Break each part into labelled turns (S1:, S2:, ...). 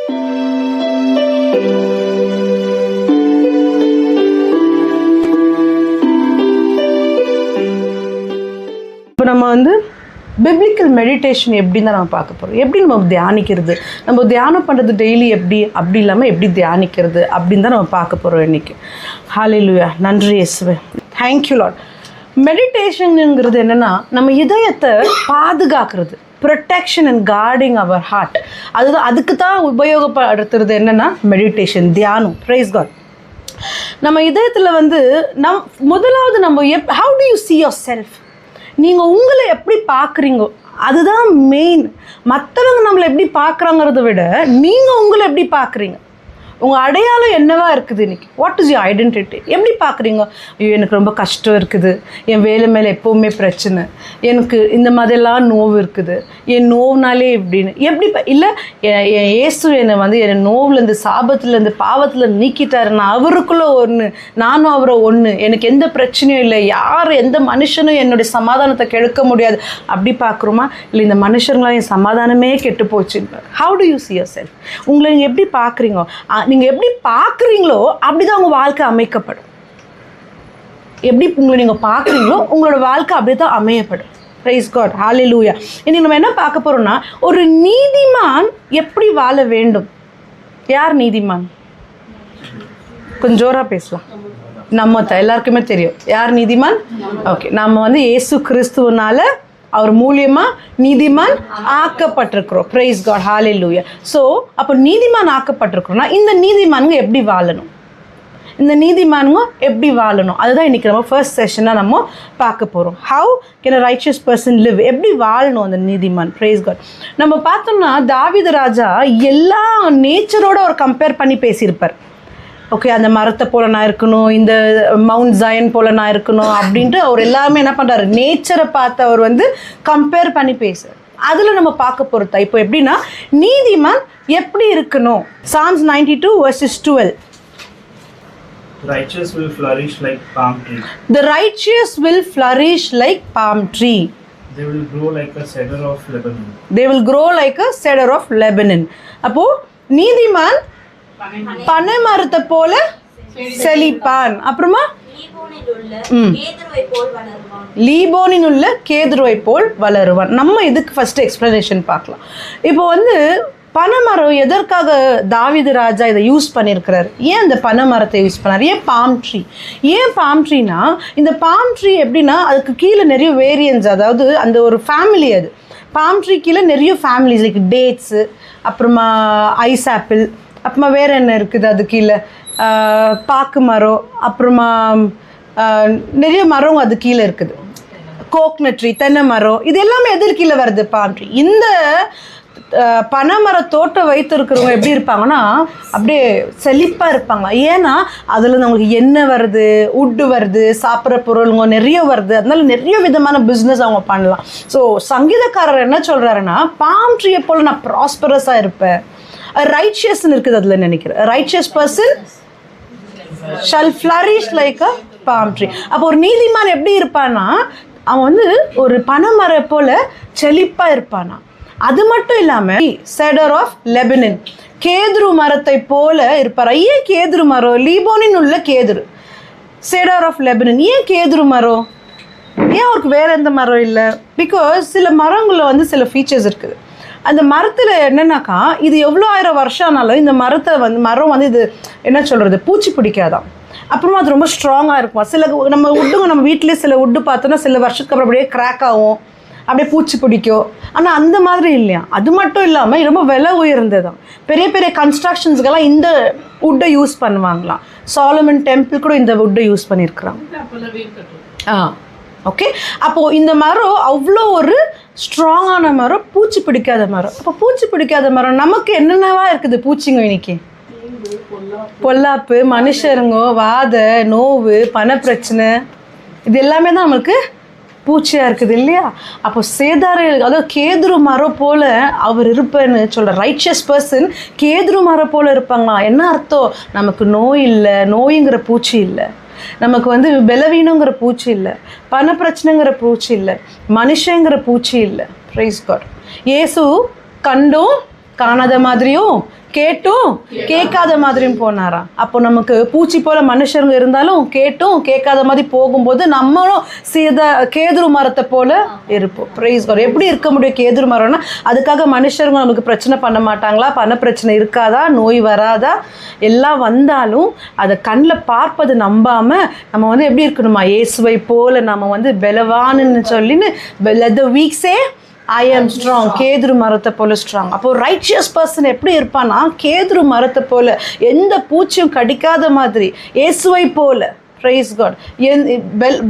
S1: இப்போ நம்ம வந்து பிப்ளிக்கல் மெடிடேஷன் எப்படின்னு தான் நம்ம பார்க்க போகிறோம். எப்படி நம்ம தியானிக்கிறது, நம்ம தியானம் பண்ணுறது டெய்லி எப்படி, அப்படி இல்லாமல் எப்படி தியானிக்கிறது அப்படின்னு தான் நம்ம பார்க்க போகிறோம் இன்றைக்கி. ஹல்லேலூயா, நன்றி இயேசுவே, தேங்க்யூ லார்ட். மெடிடேஷனுங்கிறது என்னென்னா நம்ம இதயத்தை பாதுகாக்கிறது, protection and guarding our heart. அதுக்கு தான் உபயோகப்படுத்துறது என்னென்னா மெடிடேஷன், தியானம். Praise God. நம்ம இதயத்தில் வந்து முதலாவது நம்ம how do you see yourself, நீங்கள் உங்களை எப்படி பார்க்குறீங்கோ அதுதான் மெயின். மற்றவங்க நம்மளை எப்படி பார்க்குறாங்கிறத விட நீங்கள் உங்களை எப்படி பார்க்குறீங்க, உங்கள் அடையாளம் என்னவாக இருக்குது இன்றைக்கி, வாட் இஸ் யூர் ஐடென்டிட்டி, எப்படி பார்க்குறீங்க. ஐயோ எனக்கு ரொம்ப கஷ்டம் இருக்குது, என் வேலை மேலே எப்போவுமே பிரச்சனை, எனக்கு இந்த மாதிரிலாம் நோவு இருக்குது, என் நோவுனாலே இப்படின்னு எப்படி இல்லை என் இயேசு என்னை வந்து என் நோவுலேருந்து சாபத்துலேருந்து பாவத்தில் நீக்கிட்டாருன்னா அவருக்குள்ளே ஒன்று, நானும் அவரை ஒன்று, எனக்கு எந்த பிரச்சனையும் இல்லை, யார் எந்த மனுஷனும் என்னுடைய சமாதானத்தை கெடுக்க முடியாது அப்படி பார்க்குறோமா, இல்லை இந்த மனுஷங்களாம் என் சமாதானமே கெட்டு போச்சு. How do you see yourself, உங்களை நீங்கள் எப்படி பார்க்குறீங்க, நீங்கள் எப்படி பார்க்குறீங்களோ அப்படி தான் உங்கள் வாழ்க்கை அமைக்கப்படும். எப்படி உங்களை நீங்கள் பார்க்குறீங்களோ உங்களோட வாழ்க்கை அப்படி தான் அமையப்படும். பிரைஸ் காட், ஹல்லேலூயா. இன்னைக்கு நம்ம என்ன பார்க்க போகிறோம்னா, ஒரு நீதிமான் எப்படி வாழ வேண்டும். யார் நீதிமான்? கொஞ்சம் ஜோராக பேசலாம். நம்ம எல்லாருக்குமே தெரியும் யார் நீதிமான். ஓகே, நம்ம வந்து இயேசு கிறிஸ்துவனால அவர் மூலியமாக நீதிமான் ஆக்கப்பட்டிருக்கிறோம். பிரைஸ் காட், ஹல்லேலூயா. ஸோ அப்போ நீதிமான் ஆக்கப்பட்டிருக்கிறோம்னா இந்த நீதிமானுங்க எப்படி வாழணும், இந்த நீதிமானுங்க எப்படி வாழணும், அதுதான் இன்றைக்கி நம்ம ஃபர்ஸ்ட் செஷனாக நம்ம பார்க்க போகிறோம். How can a righteous person live, எப்படி வாழணும் அந்த நீதிமான். Praise God. நம்ம பார்த்தோம்னா தாவீது ராஜா எல்லா நேச்சரோட ஒரு கம்பேர் பண்ணி பேசியிருப்பார். ஓகே, அந்த மரத்தை போல் நான் இருக்கணும், இந்த மவுண்ட் ஜயன் போல் நான் இருக்கணும் அப்படின்ட்டு அவர் எல்லாமே என்ன பண்ணுறாரு, நேச்சரை பார்த்து அவர் வந்து கம்பேர் பண்ணி பேசுகிறார். அதில் நம்ம பார்க்க போகிறதா இப்போ எப்படின்னா நீதிமான் எப்படி இருக்கணும். Psalms 92 verses 12.
S2: Righteous will flourish like palm tree.
S1: The righteous will flourish like palm tree.
S2: They will grow like a cedar of Lebanon.
S1: They will grow like a cedar of Lebanon. அப்போ நீதிமான் பனை மரத்தை போல செழிப்பான். அப்புறமா லீபோனில் உள்ள கேதுருவை போல் வளருவான். நம்ம இதுக்கு first explanation பார்க்கலாம். இப்போ வந்து பனைமரம் எதற்காக தாவீது ராஜா இதை யூஸ் பண்ணியிருக்கிறார், ஏன் அந்த பனைமரத்தை யூஸ் பண்ணார், ஏன் பாம் ட்ரீ, ஏன் பாம் ட்ரீனா இந்த பாம் ட்ரீ எப்படின்னா அதுக்கு கீழே நிறைய வேரியன்ஸ், அதாவது அந்த ஒரு ஃபேமிலி, அது பாம் ட்ரீ கீழே நிறைய ஃபேமிலிஸ் லைக் டேட்ஸு, அப்புறமா ஐஸ் ஆப்பிள், அப்புறமா வேறு என்ன இருக்குது அது கீழே, பாக்கு மரம், அப்புறமா நிறைய மரம் அது கீழே இருக்குது, கோக்னட் ட்ரீ, தென்னை மரம், இது எல்லாமே எதிர் கீழே வருது பாம் ட்ரீ. இந்த பனைமர தோட்டம் வைத்திருக்கிறவங்க எப்படி இருப்பாங்கன்னா அப்படியே செழிப்பாக இருப்பாங்க. ஏன்னா அதில் அவங்களுக்கு எண்ணெய் வருது, உட்டு வருது, சாப்பிட்ற பொருளுங்க நிறைய வருது, அதனால நிறைய விதமான பிஸ்னஸ் அவங்க பண்ணலாம். ஸோ சங்கீதக்காரர் என்ன சொல்கிறாருன்னா, பாம் ட்ரீயை போல் நான் ப்ராஸ்பரஸாக இருப்பேன். ரைச்சியஸ்ன்னு இருக்குது அதில் நினைக்கிறேன். Righteous person shall flourish like அ பாம் ட்ரீ. அப்போ ஒரு நீதிமான் எப்படி இருப்பான்னா அவன் வந்து ஒரு பனைமரம் போல் செழிப்பாக இருப்பானா. அது மட்டும் இல்லாமல் செடர் ஆஃப் லெபனன், கேதுரு மரத்தை போல இருப்பார். ஏன் கேதுரு மரம்? லீபோனின் உள்ள கேதுரு, செடர் ஆஃப் லெபனன். ஏன் கேதுரு மரம், ஏன் அவருக்கு வேறு எந்த மரம் இல்லை? பிகாஸ் சில மரங்களில் வந்து சில ஃபீச்சர்ஸ் இருக்குது. அந்த மரத்தில் என்னென்னாக்கா இது எவ்வளோ 1000 வருஷம் ஆனாலும் இந்த மரத்தை வந்து மரம் வந்து இது என்ன சொல்கிறது, பூச்சி பிடிக்காதான். அப்புறமா அது ரொம்ப ஸ்ட்ராங்காக இருக்கும். சில நம்ம உட்டுங்க, நம்ம வீட்டிலே சில உட்டு பார்த்தோன்னா சில வருஷத்துக்கு அப்புறம் அப்படியே கிராக் ஆகும், அப்படியே பூச்சி பிடிக்கும். ஆனால் அந்த மாதிரி இல்லையா. அது மட்டும் இல்லாமல் ரொம்ப விலை உயர்ந்ததான். பெரிய பெரிய கன்ஸ்ட்ரக்ஷன்ஸ்க்கெல்லாம் இந்த உட்டை யூஸ் பண்ணுவாங்களாம். சாலமன் டெம்பிள் கூட இந்த உட்டை யூஸ் பண்ணியிருக்கிறாங்க. ஓகே, அப்போது இந்த மரம் அவ்வளோ ஒரு ஸ்ட்ராங்கான மரம், பூச்சி பிடிக்காத மரம். அப்போ பூச்சி பிடிக்காத மரம் நமக்கு என்னென்னவா இருக்குது பூச்சிங்க இன்னைக்கு? பொல்லாப்பு, மனுஷருங்க, வாத நோவு, பண பிரச்சனை, இது எல்லாமே தான் நமக்கு பூச்சியாக இருக்குது இல்லையா. அப்போ சேதார, அதாவது கேதுரு மரம் போல் அவர் இருப்பேன்னு சொல்கிற ரைச்சியஸ் பர்சன் கேதுரு மரம் போல் இருப்பாங்களா. என்ன அர்த்தம்? நமக்கு நோய் இல்லை, நோய்ங்கிற பூச்சி இல்லை, நமக்கு வந்து பலவீனங்கிற பூச்சி இல்லை, பண பிரச்சனைங்கிற பூச்சி இல்லை, மனுஷங்கிற பூச்சி இல்லை. Praise God. இயேசு கண்டும் காணாத மாதிரியும் கேட்டும் கேட்காத மாதிரியும் போனாராம். அப்போ நமக்கு பூச்சி போல மனுஷருங்க இருந்தாலும் கேட்டும் கேட்காத மாதிரி போகும்போது நம்மளும் கேதுரு மரத்தை போல இருப்போம். Praise God. எப்படி இருக்க முடியும் கேதுரு மரம்னா? அதுக்காக மனுஷருங்க நமக்கு பிரச்சனை பண்ண மாட்டாங்களா? பண பிரச்சனை இருக்காதா? நோய் வராதா? எல்லாம் வந்தாலும் அதை கண்ணில் பார்ப்பது நம்பாம நம்ம வந்து எப்படி இருக்கணுமா? இயேசுவை போல நம்ம வந்து பலவான்னு சொல்லின்னு let the weak say I am strong. கேதுரு மரத்தை போல ஸ்ட்ராங். அப்போ ரைச்சியஸ் பர்சன் எப்படி இருப்பான்னா கேதுரு மரத்தை போல, எந்த பூச்சியும் கடிக்காத மாதிரி, இயேசுவை போல. Praise God.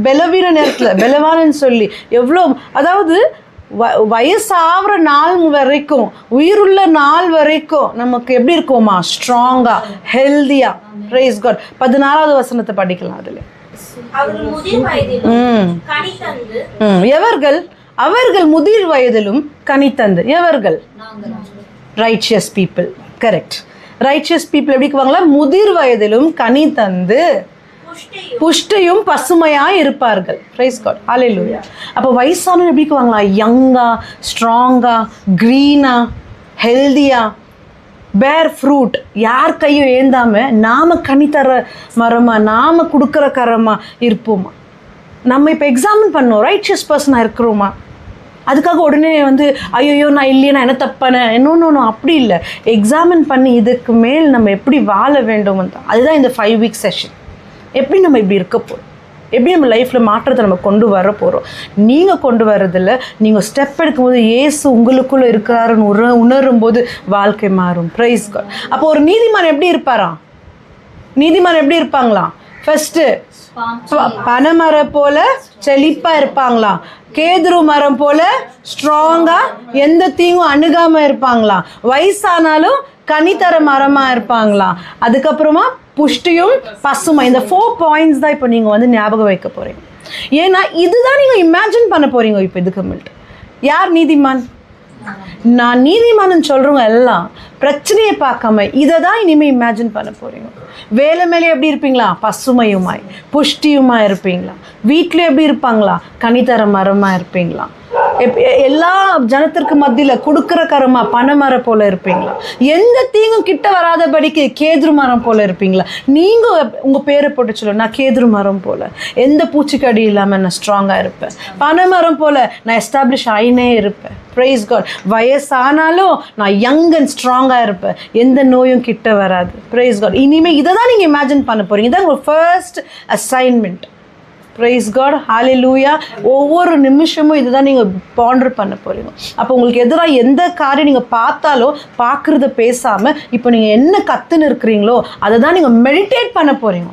S1: பலவீன நேரத்தில் பலவானன்னு சொல்லி எவ்வளோ, அதாவது வயசாகிற நாள் வரைக்கும், உயிருள்ள நாள் வரைக்கும் நமக்கு எப்படி இருக்குமா? ஸ்ட்ராங்கா, ஹெல்தியா. Price God. 14வது வசனத்தை படிக்கலாம். அதில் எவர்கள்? அவர்கள் முதிர் வயதிலும் கனி தந்து. எவர்கள்? Righteous people. Correct. Righteous people எப்படி இருக்குவாங்களா? முதிர் வயதிலும் கனி தந்து புஷ்டியும் பசுமையாக இருப்பார்கள். Praise God. ஹல்லேலூயா. அப்போ வயசானவங்க எப்படி இருக்குவாங்களா? யங்கா, ஸ்ட்ராங்கா, க்ரீனா, ஹெல்தியா, பேர் ஃப்ரூட். யார் கையும் ஏந்தாம நாம கனி தர மரமா, நாம கொடுக்குற கரமா இருப்போமா? நம்ம இப்போ எக்ஸாமின் பண்ணோம், ரைச்சியஸ் பர்சனாக இருக்கிறோமா? அதுக்காக உடனே வந்து ஐயோ நான் இல்லையே, நான் என்ன தப்பானேன், இன்னொன்று அப்படி இல்லை. எக்ஸாமின் பண்ணி இதுக்கு மேல் நம்ம எப்படி வாழ வேண்டும் தான். அதுதான் இந்த 5 week செஷன். எப்படி நம்ம இப்படி இருக்க போகிறோம், எப்படி நம்ம லைஃப்பில் மாற்றத்தை நம்ம கொண்டு வர போகிறோம். நீங்கள் கொண்டு வர்றதில்ல, நீங்கள் ஸ்டெப் எடுக்கும்போது இயேசு உங்களுக்குள்ளே இருக்கிறாருன்னு உணரும் போது வாழ்க்கை மாறும். Praise God. அப்போ ஒரு நீதிமான் எப்படி இருப்பாராம்? நீதிமான் எப்படி இருப்பாங்களாம்? ஃபர்ஸ்ட்டு பனைமரம் போல செழிப்பா இருப்பாங்களாம். கேதுரு மரம் போல ஸ்ட்ராங்கா, எந்த தீங்கும் அணுகாம இருப்பாங்களாம். வயசானாலும் கனித்தர மரமா இருப்பாங்களாம். அதுக்கப்புறமா புஷ்டியும் பசுமை. இந்த 4 points தான் இப்போ நீங்க வந்து ஞாபகம் வைக்க போறீங்க. ஏன்னா இதுதான் நீங்க இமேஜின் பண்ண போறீங்க. இப்போ இதுக்கு மேல்ட்டு யார் நீதிமான்? நான் நீதிமான்னு சொல்றவங்க எல்லாம் பிரச்சனையை பார்க்காம இதை தான் இனிமேல் இமேஜின் பண்ண போறீங்க. வேலை மேலே எப்படி இருப்பீங்களா? பசுமையுமாய் புஷ்டியுமாய் இருப்பீங்களா? வீட்டில் எப்படி இருப்பாங்களா? கனித்தர மரமாக இருப்பீங்களா? எல்லா ஜனத்திற்கு மத்தியில் கொடுக்குற கரமா பனைமரம் போல இருப்பீங்களா? எந்த தீங்கும் கிட்ட வராதபடிக்கு கேதுரு மரம் போல இருப்பீங்களா? நீங்கள் உங்கள் பேரை போட்டு சொல்லுங்க, நான் கேதுரு மரம் போல, எந்த பூச்சிக்கடி இல்லாமல் நான் ஸ்ட்ராங்காக இருப்பேன். பனைமரம் போல நான் எஸ்டாப்ளிஷ் ஆயினே இருப்பேன். Praise God. வயசானாலும் நான் யங் அண்ட் ஸ்ட்ராங்காக இருப்பேன், எந்த நோயும் கிட்ட வராது. Praise God. இனிமேல் இதை தான் நீங்கள் இமேஜின் பண்ண போகிறீங்க. இதான் உங்கள் first assignment. Praise God. Hallelujah. ஒவ்வொரு நிமிஷமும் இதுதான் நீங்கள் பாண்டர் பண்ண போகிறீங்க. அப்போ உங்களுக்கு எதிராக எந்த காரியம் நீங்கள் பார்த்தாலோ பார்க்குறத பேசாமல் இப்போ நீங்கள் என்ன கற்றுன்னு இருக்கிறீங்களோ அதை தான் நீங்கள் மெடிடேட் பண்ண போகிறீங்க.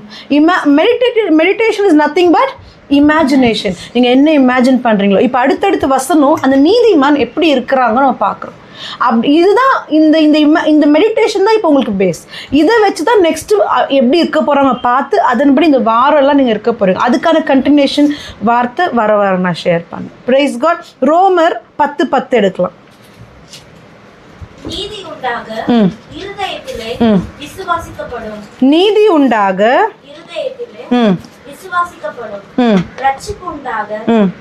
S1: Meditation is nothing but imagination. நீங்கள் என்ன இமேஜின் பண்ணுறீங்களோ. இப்போ அடுத்தடுத்து வசனம் அந்த நீதிமான் எப்படி இருக்கிறாங்கன்னு நம்ம பார்க்குறோம். இதுதான் இந்த மெடிடேஷன் தான் இப்போ உங்களுக்கு பேஸ். இதை வச்சு தான் நெக்ஸ்ட் எப்படி இருக்க போறாங்க பார்த்து அதன்படி இந்த வாரம் எல்லாம் நீங்க இருக்க போறீங்க. அதுக்கான கண்டினியூஷன் வார்த்தை வர நான் ஷேர் பண்ணேன். Praise God. ரோமர் 10:10 எடுக்கலாம்.
S3: நீதி உண்டாக இருதயத்திலே விசுவாசிக்கப்படும்.
S1: நீதி உண்டாக
S3: இருதயத்திலே விசுவாசிக்கப்படும். ரட்சிப்பு உண்டாக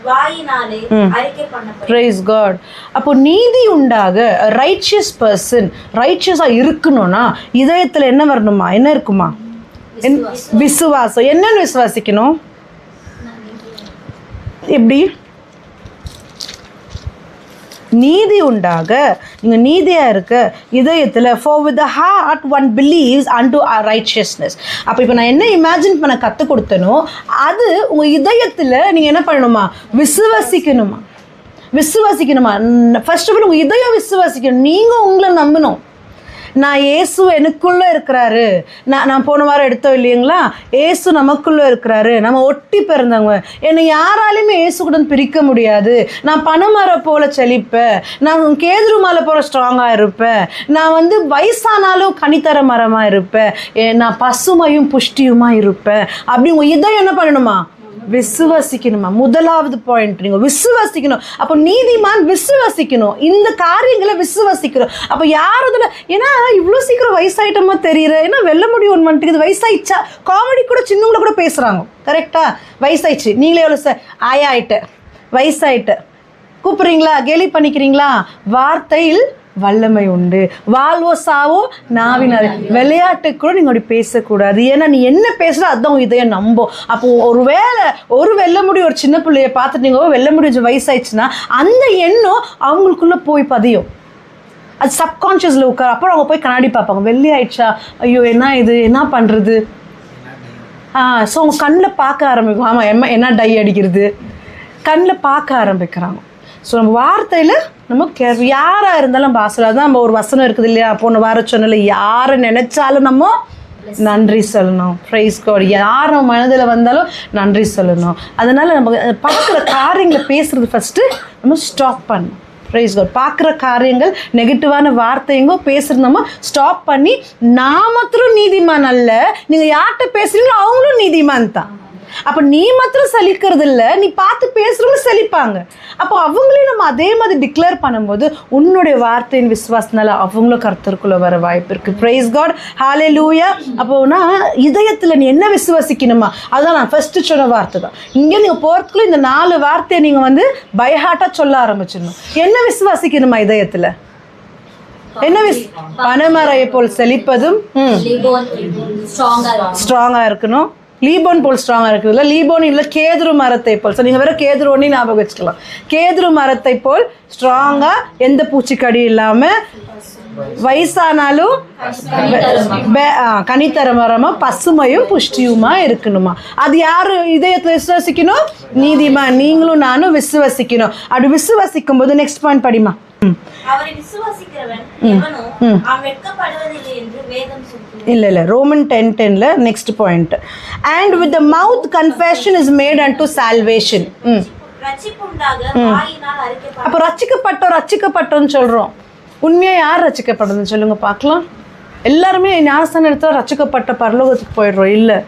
S3: வாயினாலே அறிக்கை பண்ணப்படும்.
S1: Praise God. அப்போ நீதி உண்டாக ரைச்சியஸ் பர்சன் ரைச்சியஸா இருக்கணும்னா இதயத்துல என்ன வரணுமா? என்ன இருக்குமா? விசுவாசம். என்னன்னு விசுவாசிக்கணும்? எப்படி? நீதி உண்டாக, நீங்க நீதியா இருக்க இதயத்துல, for with the heart one believes unto our righteousness. அப்ப இப்போ நான் என்ன இமேஜின் பண்ண கற்றுக் கொடுத்தனோ அது உங்க இதயத்துல நீங்க என்ன பண்ணணுமா? விசுவாசிக்கணுமா? ஃபர்ஸ்ட் ஆஃப் ஆல் உங்க இதயம் விசுவாசிக்கணும். நீங்க உங்களை நம்பணும். நான் இயேசு எனக்குள்ளே இருக்கிறாரு. நான் போன வாரம் எடுத்தோம் இல்லைங்களா? இயேசு நமக்குள்ளே இருக்கிறாரு. நம்ம ஒட்டி பிறந்தவங்க. என்னை யாராலையுமே இயேசு கூட பிரிக்க முடியாது. நான் பனைமரம் போல செழிப்பேன். நான் கேதுரு மலை போல ஸ்ட்ராங்காக இருப்பேன். நான் வந்து வயசானாலும் கனித்தர மரமாக இருப்பேன். நான் பசுமையும் புஷ்டியுமாக இருப்பேன். அப்படி உங்கள் இதயம் என்ன பண்ணணுமா? விசுவாசிக்கணுமா? முதலாவது பாயிண்ட், நீங்க விசுவாசிக்கணும். அப்போ நீதிமான் விசுவாசிக்கணும், இந்த காரியங்களை விசுவாசிக்கணும். அப்போ யார் அதில், ஏன்னா இவ்வளோ சீக்கிரம் வயசாயிட்டமா தெரியல, ஏன்னா வெல்ல முடியும் வந்துட்டு வயசாயிடுச்சா, காமெடி கூட சின்னவங்கள கூட பேசுறாங்க. கரெக்டா? வயசாயிடுச்சு, நீங்களே எவ்வளோ சார் ஆயாயிட்ட, வயசாயிட்ட கூப்பிட்றீங்களா, கேலி பண்ணிக்கிறீங்களா? வார்த்தையில் வல்லமை உண்டு. வாழ்வோ சாவோ நாவினாலே. விளையாட்டுக்கு கூட நீங்கள் அப்படி பேசக்கூடாது. ஏன்னா நீ என்ன பேசுகிற அதுதான் உன் இதயம் நம்பும். அப்போ ஒரு வெள்ள முடி ஒரு சின்ன பிள்ளைய பார்த்துட்டு நீங்கள் வெள்ள முடி வயசாயிடுச்சுன்னா அந்த எண்ணம் அவங்களுக்குள்ளே போய் பதியும். அது சப்கான்ஷியஸில் உட்கார். அப்புறம் அவங்க போய் கண்ணாடி பார்ப்பாங்க, வெள்ளி ஆயிடுச்சா, ஐயோ என்ன இது, என்ன பண்ணுறது. ஸோ அவங்க கண்ணில் பார்க்க ஆரம்பிக்கும். ஆமாம், என்ன டை அடிக்கிறது, கண்ணில் பார்க்க ஆரம்பிக்கிறாங்க. ஸோ நம்ம வார்த்தையில் நம்ம யாராக இருந்தாலும் நம்ம ஆசை தான். நம்ம ஒரு வசனம் இருக்குது இல்லையா, போன வாரம் சொன்னல, யாரை நினைச்சாலும் நம்ம நன்றி சொல்லணும். Praise God. யார் நம்ம மனதில் வந்தாலும் நன்றி சொல்லணும். அதனால் நம்ம பார்க்குற காரியங்களை பேசுகிறது ஃபஸ்ட்டு நம்ம ஸ்டாப் பண்ணணும். Praise God. பார்க்குற காரியங்கள் நெகட்டிவான வார்த்தைங்கோ பேசுகிறது நம்ம ஸ்டாப் பண்ணி, நான் மாத்திரம் நீதிமான் அல்ல, நீங்கள் யார்கிட்ட பேசுகிறீங்களோ அவங்களும் நீதிமான் தான். அப்போ நீ மாத்திரம் சலிக்கிறது இல்லை, நீ பார்த்து பேசுகிறவங்க சலிப்பாங்க. அப்போ அவங்களையும் நம்ம அதே மாதிரி டிக்ளேர் பண்ணும்போது உன்னுடைய வார்த்தையின் விசுவாசனால அவங்களும் கர்த்தருக்குள்ளே வர வாய்ப்பு இருக்குது. Praise God. ஹல்லேலூயா. அப்போனா இதயத்தில் நீ என்ன விசுவாசிக்கணுமா, அதுதான் நான் ஃபஸ்ட்டு சொன்ன வார்த்தை தான். இங்கே நீங்கள் போகிறதுக்குள்ள இந்த 4 வார்த்தையை நீங்கள் வந்து பைஹார்ட்டாக சொல்ல ஆரம்பிச்சிடணும். என்ன விசுவாசிக்கணுமா இதயத்தில்? என்ன பனைமரையை போல் செழிப்பதும் ஸ்ட்ராங்காக இருக்கணும். லீபோன் போல் ஸ்ட்ராங்காக இருக்குது இல்லை, லீபோன் இல்லை, கேதுரு மரத்தை போல். ஸோ நீங்கள் வேறு கேதுரு ஒன்றே ஞாபகம் வச்சுக்கலாம். கேதுரு மரத்தை போல் ஸ்ட்ராங்காக, எந்த பூச்சிக்கடி இல்லாமல், வயசானாலும் கனித்தர மரமாக பசுமையும் புஷ்டியுமா இருக்கணுமா. அது யார் இதயத்தில் விசுவாசிக்கணும்? நீதிமான். நீங்களும் நானும் விசுவாசிக்கணும். அப்படி விசுவாசிக்கும் போது நெக்ஸ்ட் பாயிண்ட் படிமா.
S3: அவரை விசுவாசிக்கிறவன் எவனோ அவன் வெட்கப்படுவதில்லை என்று வேதம் சொல்லுகிறது.
S1: இல்ல ரோமன் 10:10ல next point. And with the mouth confession is made unto salvation.
S3: ரட்சிப்புண்டாக வாயினால் அறிக்கைப்படும்.
S1: அப்போ ரட்சிக்கப்பட்டோம்னு சொல்றோம். உண்மையா யார் ரட்சிக்கப்படுதுன்னு சொல்லுங்க பார்க்கலாம். எல்லாருமே ஞானஸ்தானம் எடுத்தா ரட்சிக்கப்பட்ட பரலோகத்துக்கு போயிடுறோம். இல்லை,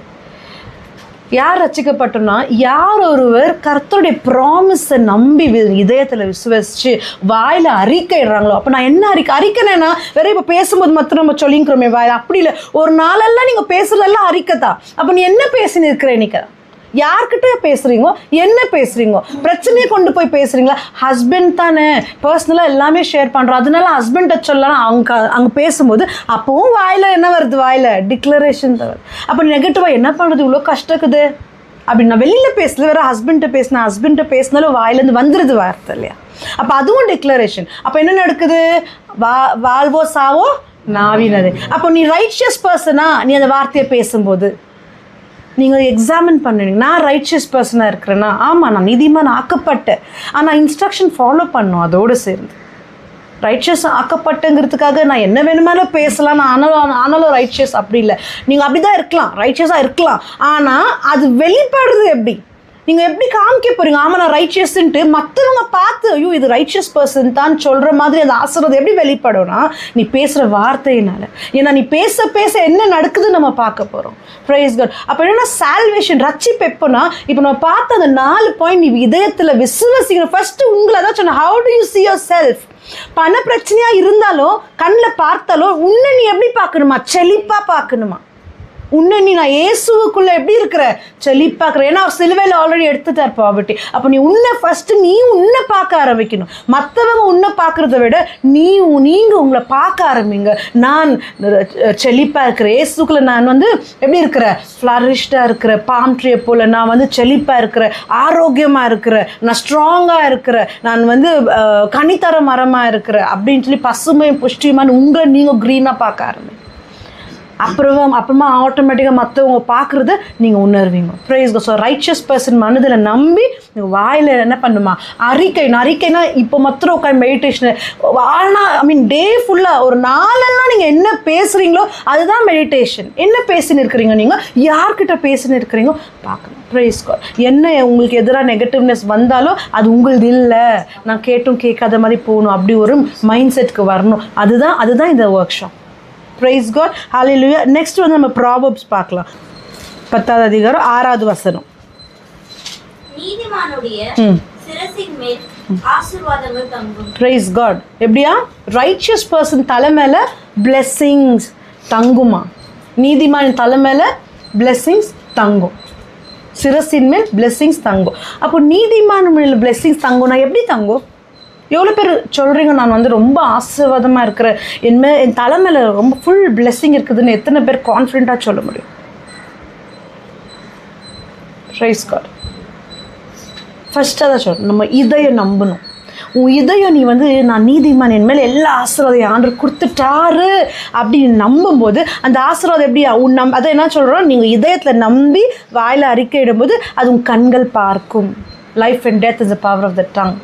S1: யார் ரட்சிக்கப்பட்டோம்னா யார் ஒருவர் கர்த்தருடைய ப்ராமிஸை நம்பி இதயத்தில் விசுவசிச்சு வாயில் அறிக்கைடுறாங்களோ. அப்போ நான் என்ன அறிக்கைனா வேற இப்போ பேசும்போது மாத்திரம் நம்ம சொல்லிக்கிறோமே வாயில், அப்படி இல்லை. ஒரு நாளெல்லாம் நீங்கள் பேசுறதெல்லாம் அறிக்கைத்தான். அப்போ நீ என்ன பேசின்னு இருக்கிற இன்னைக்கு? யார்கிட்ட பேசுகிறீங்களோ, என்ன பேசுகிறீங்களோ, பிரச்சனையை கொண்டு போய் பேசுகிறீங்களா? ஹஸ்பண்ட் தானே பர்சனலாக எல்லாமே ஷேர் பண்ணுறோம், அதனால ஹஸ்பண்டை சொல்லலாம். அங்கே பேசும்போது அப்போவும் வாயில் என்ன வருது? வாயில் டிக்ளரேஷன் தான் வருது. அப்போ நெகட்டிவாக என்ன பண்ணுறது, இவ்வளோ கஷ்டக்குது அப்படி நான் வெளியில் பேசல, வேறு ஹஸ்பண்ட்டை பேசினாலும் வாயிலேருந்து வந்துடுது வார்த்தை இல்லையா. அப்போ அதுவும் டிக்ளரேஷன். அப்போ என்ன நடக்குது? வாழ்வோ சாவோ நாவினது. அப்போ நீ ரைச்சியஸ் பர்சனா நீ அந்த வார்த்தையை பேசும்போது நீங்கள் எக்ஸாமின் பண்ணுவீங்க. நான் ரைச்சியஸ் பர்சனாக இருக்கிறேன்னா, ஆமாம் நான் நீதிமான் ஆக்கப்பட்டேன், ஆனால் இன்ஸ்ட்ரக்ஷன் ஃபாலோ பண்ணும். அதோடு சேர்ந்து ரைச்சியஸ் ஆக்கப்பட்டங்கிறதுக்காக நான் என்ன வேணுமாலும் பேசலாம், நான் ஆனாலும் ரைச்சியஸ் அப்படி இல்லை. நீங்கள் அப்படி தான் இருக்கலாம், ரைச்சியஸாக இருக்கலாம். ஆனால் அது வெளிப்படுறது எப்படி? நீங்கள் எப்படி காமிக்க போகிறீங்க? ஆமாம் நான் ரைச்சியஸ்ன்ட்டு மற்றவங்க பார்த்து ஐயோ இது ரைச்சியஸ் பர்சன் தான் சொல்கிற மாதிரி அந்த ஆசீர்வாதம் எப்படி வெளிப்படும்னா நீ பேசுகிற வார்த்தையினால. ஏன்னா நீ பேச என்ன நடக்குதுன்னு நம்ம பார்க்க போகிறோம். Praise God. அப்போ என்னன்னா சால்வேஷன், ரட்சிப்பு எப்போனா, இப்போ நம்ம பார்த்த அந்த 4 பாயிண்ட் நீ இதயத்தில் விசுவாசிக்கணும். ஃபஸ்ட்டு உங்களை தான் சொன்ன, how do you see yourself? பண பிரச்சனையாக இருந்தாலும் கண்ணில் பார்த்தாலும் உன்னை நீ எப்படி பார்க்கணுமா? செழிப்பாக பார்க்கணுமா? உன்னை நீ நான் இயேசுவுக்குள்ளே எப்படி இருக்கிற? செழிப்பாக்குற. ஏன்னா அவர் சிலுவையில் ஆல்ரெடி எடுத்துட்டார் பாவர்ட்டி. அப்போ நீ உன்னை ஃபஸ்ட்டு நீ உன்னை பார்க்க ஆரம்பிக்கணும். மற்றவங்க உன்னை பார்க்குறத விட நீங்கள் உங்களை பார்க்க ஆரம்பிங்க. நான் செழிப்பாக இருக்கிறேன் இயேசுக்குள்ளே, நான் வந்து எப்படி இருக்கிறேன்? ஃப்ளரிஷ்டாக இருக்கிற பாம் ட்ரீயை போல் நான் வந்து செழிப்பாக இருக்கிறேன், ஆரோக்கியமாக இருக்கிறேன், நான் ஸ்ட்ராங்காக இருக்கிறேன், நான் வந்து கனித்தர மரமாக இருக்கிறேன் அப்படின்னு சொல்லி பசுமையும் புஷ்டியுமான உங்களை நீங்கள் க்ரீனாக பார்க்க ஆரம்பிங்க. அப்புறமா ஆட்டோமேட்டிக்காக மற்றவங்க பார்க்குறத நீங்கள் உணர்வீங்க. Praise God. So righteous person மனதில் நம்பி நீங்கள் வாயில் என்ன பண்ணுமா? அறிக்கைனா இப்போ மாத்திரம் உட்காந்து மெடிடேஷன். ஆனால் டே ஃபுல்லாக ஒரு நாளெல்லாம் நீங்கள் என்ன பேசுகிறீங்களோ அதுதான் மெடிடேஷன். என்ன பேசின்னு இருக்கிறீங்க, நீங்கள் யார்கிட்ட பேசின்னு இருக்கிறீங்க பார்க்கணும். Praise God. என்ன உங்களுக்கு எதிராக நெகட்டிவ்னஸ் வந்தாலும் அது உங்களது இல்லை, நான் கேட்டும் கேட்காத மாதிரி போகணும், அப்படி ஒரு மைண்ட் செட்டுக்கு வரணும். அதுதான் இந்த work shop. Praise God. Hallelujah. Next வந்து நம்ம Proverbs பார்க்கலாம். 10வது அதிகாரம் 6வது வசனம்.
S3: நீதிமானுடைய சிரசின் மேல் ஆசீர்வாதங்கள் தங்கும்.
S1: Praise God. எப்படியா? Righteous person தலை மேல blessings தங்குமா? நீதிமான் தலை மேல blessings தங்கும். சிரசின் மேல் blessings தங்கும். அப்போ நீதிமான் மேல blessings தங்கும்னா எப்படி தங்கும்? எவ்வளோ பேர் சொல்கிறீங்க நான் வந்து ரொம்ப ஆசீர்வாதமாக இருக்கிறேன், என் தலைமையில் ரொம்ப ஃபுல் பிளெஸ்ஸிங் இருக்குதுன்னு எத்தனை பேர் கான்ஃபிடென்ட்டாக சொல்ல முடியும்? Praise God. ஃபஸ்ட்டாக தான் சொல்லணும், நம்ம இதயம் நம்பணும். உன் இதயம் நீ வந்து நான் நீதிமான், என் மேலே எல்லா ஆசீர்வாதம் ஆண்டவர் கொடுத்துட்டாரு அப்படின்னு நம்பும்போது அந்த ஆசீர்வாதம் எப்படி அதை என்ன சொல்கிறோம், நீங்கள் இதயத்தில் நம்பி வாயில் அறிக்கையிடும்போது அது உன் கண்கள் பார்க்கும். Life and death is the power of the tongue.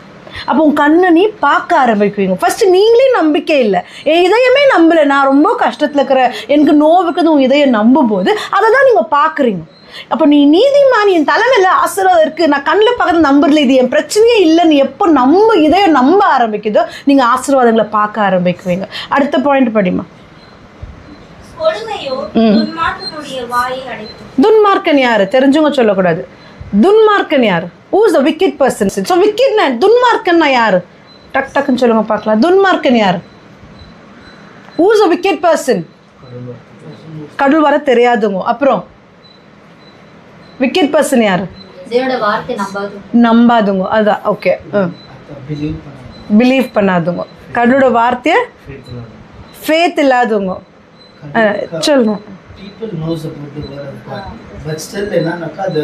S1: அப்போ உன் கண்ணை நீ பார்க்க ஆரம்பிக்குவீங்க. ஃபஸ்ட்டு நீங்களே நம்பிக்கை இல்லை, என் இதயமே நம்பலை, நான் ரொம்ப கஷ்டத்தில் இருக்கிற, எனக்கு நோவுக்குது உன் இதயம் நம்பும்போது அதை தான் நீங்கள் பார்க்குறீங்க. அப்போ நீ நீதிமான், என் தலைமையில் ஆசீர்வாதம் இருக்குது, நான் கண்ணில் பார்க்குறது நம்புறதுல, இது என் பிரச்சனையே இல்லை, நீ எப்போ இதயம் நம்ப ஆரம்பிக்குதோ நீங்கள் ஆசீர்வாதங்களை பார்க்க ஆரம்பிக்குவீங்க. அடுத்த பாயிண்ட் படிமா. துன்மார்க்கன் யாரு? தெரிஞ்சவங்க சொல்லக்கூடாது. துன்மார்க்கன் யாரு? Who is the wicked person? So wicked na துன்மார்க்கன்னா யாரு? டக் டக்குன்னு சொல்லுங்க பார்க்கலாம். துன்மார்க்கன் யாரு? Who is a wicked person? கடவுள் வர தெரியாதுங்க. அப்புறம் wicked person யாரு?
S4: தேவனோட வார்த்தை
S1: நம்பாதுங்க. அதான் ஓகே. பிலீவ் பண்ணாதுங்க. கடவுளோட வார்த்தையை ஃபேத் இல்லாதுங்க. சொல்லுங்க.
S5: People knows about the word of God, but still என்னன்னாக்கா அது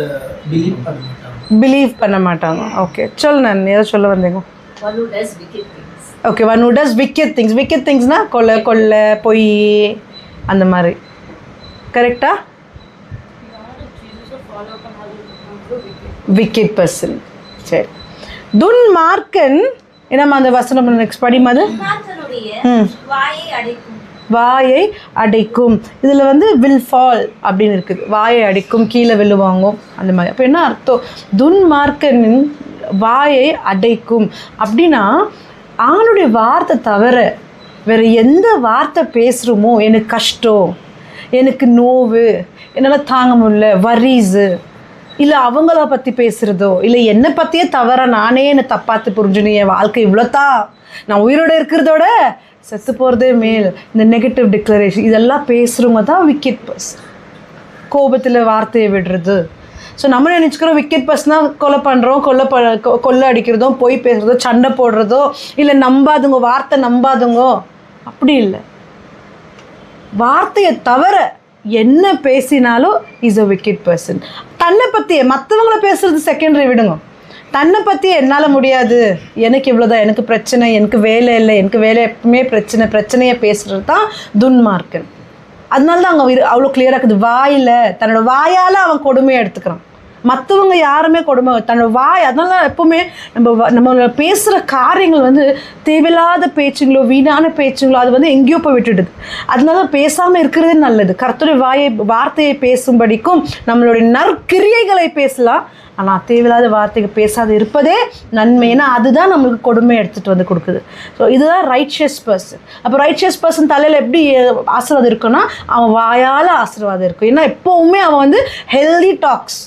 S1: பிலீவ் பண்ண மாட்டாங்க. ஓகே, சொல்லு. நான் ஏதோ சொல்ல வந்தேங்க. Okay, one who does wicked things. wicked thingsனா கொல்லை பொய் அந்த மாதிரி. கரெக்டா? wicked person. சரி. துன்மார்க்கன் என்னம்மா அந்த வசனம் நெக்ஸ்ட் படிமா. அது வாயை அடைக்கும். இதில் வந்து வில் ஃபால் அப்படின்னு இருக்குது. வாயை அடைக்கும், கீழே விழுவாங்க அந்த மாதிரி. அப்போ என்ன அர்த்தம்? துன்மார்க்கனின் வாயை அடைக்கும் அப்படின்னா அவனுடைய வார்த்தை தவிர வேறு எந்த வார்த்தை பேசுகிறோமோ, எனக்கு கஷ்டம், எனக்கு நோவு, என்னால் தாங்க முடியல, வரிஸு, இல்லை அவங்கள பற்றி பேசுகிறதோ, இல்லை என்னை பற்றியே தவிர நானே என்னை தப்பாத்து புரிஞ்சுன்னு என் வாழ்க்கை இவ்வளோதான், நான் உயிரோடு இருக்கிறதோட செத்து போகிறதே மேல், இந்த நெகட்டிவ் டிக்ளரேஷன் இதெல்லாம் பேசுகிறவங்க தான் விக்கெட் பர்சன். கோபத்தில் வார்த்தையை விடுறது. ஸோ நம்ம நினச்சிக்கிறோம் விக்கெட் பர்சனாக கொலை பண்ணுறோம், கொள்ளை அடிக்கிறதோ, பொய் பேசுகிறதோ, சண்டை போடுறதோ, இல்லை நம்பாதுங்க, வார்த்தை நம்பாதுங்க. அப்படி இல்லை. வார்த்தையை தவிர என்ன பேசினாலும் இஸ் அ விக்கெட் பர்சன். தன்னை பற்றியே மற்றவங்கள பேசுகிறது செகண்டரி விடுங்க. தன்னை பற்றி என்னால் முடியாது, எனக்கு இவ்வளோதான், எனக்கு பிரச்சனை, எனக்கு வேலை இல்லை, எனக்கு வேலை எப்பவுமே பிரச்சனையை பேசுகிறது தான் துன்மார்க்கன். அதனால தான் அங்கே அவ்வளோ கிளியராக இருக்குது. வாயில் தன்னோட வாயால் அவன் கொடுமையை எடுத்துக்கிறான். மற்றவங்க யாருமே கொடுமை தன்னோட வாய். அதனால எப்பவுமே நம்ம பேசுகிற காரியங்கள் வந்து தேவையில்லாத பேச்சுங்களோ, வீணான பேச்சுங்களோ, அது வந்து எங்கேயோ போய் விட்டுடுது. அதனால பேசாமல் இருக்கிறதே நல்லது. கர்த்தருடைய வார்த்தையை பேசும்படிக்கும் நம்மளுடைய நற்கிரியைகளை பேசலாம், ஆனால் தேவையில்லாத வார்த்தைகள் பேசாது இருப்பதே நன்மை. ஏன்னா அதுதான் நம்மளுக்கு கொடுமை எடுத்துகிட்டு வந்து கொடுக்குது. ஸோ இதுதான் ரைச்சியஸ் பர்சன். அப்போ ரைச்சியஸ் பர்சன் தலையில் எப்படி ஆசீர்வாதம் இருக்குன்னா அவன் வாயால் ஆசீர்வாதம் இருக்கும். ஏன்னா எப்போவுமே அவன் வந்து ஹெல்தி டாக்ஸ்,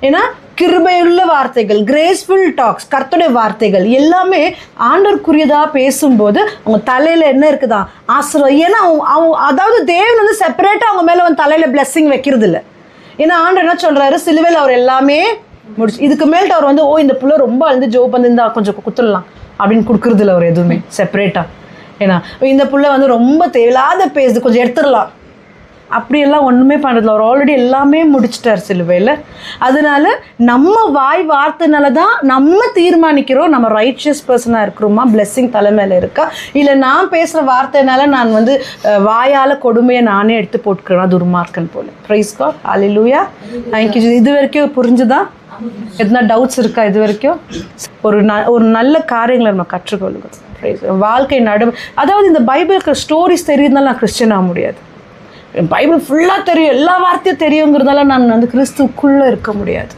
S1: ஏன்னா கிருபையுள்ள வார்த்தைகள், கிரேஸ்ஃபுல் டாக்ஸ், கர்த்தருடைய வார்த்தைகள் எல்லாமே ஆண்டவருக்குரியதாக பேசும்போது அவங்க தலையில் என்ன இருக்குதா ஆசீர்வாதம். ஏன்னா அவங்க அதாவது தேவன் வந்து செப்பரேட்டாக அவங்க மேலே வந்து தலையில் பிளெஸ்ஸிங் வைக்கிறது இல்லை. ஏன்னா ஆண்டவர் என்ன சொல்கிறாரு, சிலுவையில் அவர் எல்லாமே முடிச்சு, இதுக்கு மேல்ட்டு அவர் வந்து இந்த புள்ள ரொம்ப அழுந்து ஜோப் வந்து இருந்தால் கொஞ்சம் குத்துடலாம் அப்படின்னு கொடுக்குறது இல்லை அவர் எதுவுமே செப்பரேட்டாக. ஏன்னா இந்த புள்ள வந்து ரொம்ப தேவையில்லாத பேசுது, கொஞ்சம் எடுத்துடலாம், அப்படியெல்லாம் ஒன்றுமே பண்ணுறதில்ல. அவர் ஆல்ரெடி எல்லாமே முடிச்சிட்டார் சிலுவையில். அதனால நம்ம வாய் வார்த்தைனால தான் நம்ம தீர்மானிக்கிறோம் நம்ம ரைச்சியஸ் பர்சனாக இருக்கிறோமா, பிளெஸ்ஸிங் தலைமையில் இருக்கா, இல்லை நான் பேசுகிற வார்த்தைனால நான் வந்து வாயால் கொடுமையை நானே எடுத்து போட்டுக்கிறேன் துர்மார்க்கன் போல். Price God, hallelujah, thank you. இது வரைக்கும் புரிஞ்சுதா? எதுனா டவுட்ஸ் இருக்கா? இது வரைக்கும் ஒரு நல்ல காரியங்களை நம்ம கற்றுக்கொள்ளுகிறோம். ப்ரைஸ். வாழ்க்கை அதாவது இந்த பைபிளுக்கு ஸ்டோரிஸ் தெரியுதுனால நான் கிறிஸ்டியன் ஆக முடியாது. பைபிள் ஃபுல்லாக தெரியும், எல்லா வார்த்தையும் தெரியுங்கிறதால நான் வந்து கிறிஸ்துக்குள்ளே இருக்க முடியாது.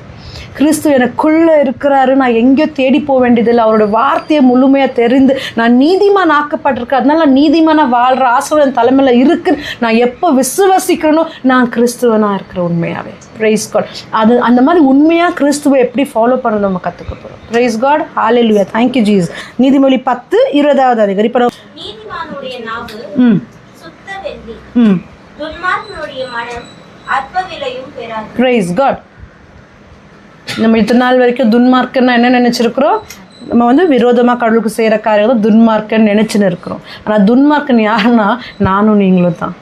S1: கிறிஸ்து எனக்குள்ளே இருக்கிறாரு, நான் எங்கேயோ தேடி போக வேண்டியதில்லை. அவரோட வார்த்தையை முழுமையாக தெரிந்து நான் நீதிமான் ஆக்கப்பட்டிருக்கேன். அதனால நான் நீதிமானாக வாழ்கிற ஆசீர்வாதம் தலைமையில் இருக்குன்னு நான் எப்போ விசுவாசிக்கிறேனோ நான் கிறிஸ்துவனாக இருக்கிறேன் உண்மையாகவே. Praise God. அந்த மாதிரி உண்மையாக கிறிஸ்துவை எப்படி ஃபாலோ பண்ண நம்ம கற்றுக்க போகிறோம். Price God, hallelujah, thank you Jesus. நீதிமொழி 10:20 அதிகாரம். இப்போ
S3: நீதிமானுடைய நாவு சுத்த வெள்ளி, துன்மார்க்கனுடைய மனம் அற்ப விலையும் பெறாது.
S1: Praise God. நம்ம இத்தனை நாள் வரைக்கும் துன்மார்க்கன்னா என்ன நினச்சிருக்கிறோம்? நம்ம வந்து விரோதமாக கடவுளுக்கு செய்கிற காரியங்கள் துன்மார்க்கன்னு நினச்சின்னு இருக்கிறோம். ஆனால் துன்மார்க்கன் யாருன்னா நானும் நீங்களும் தான்.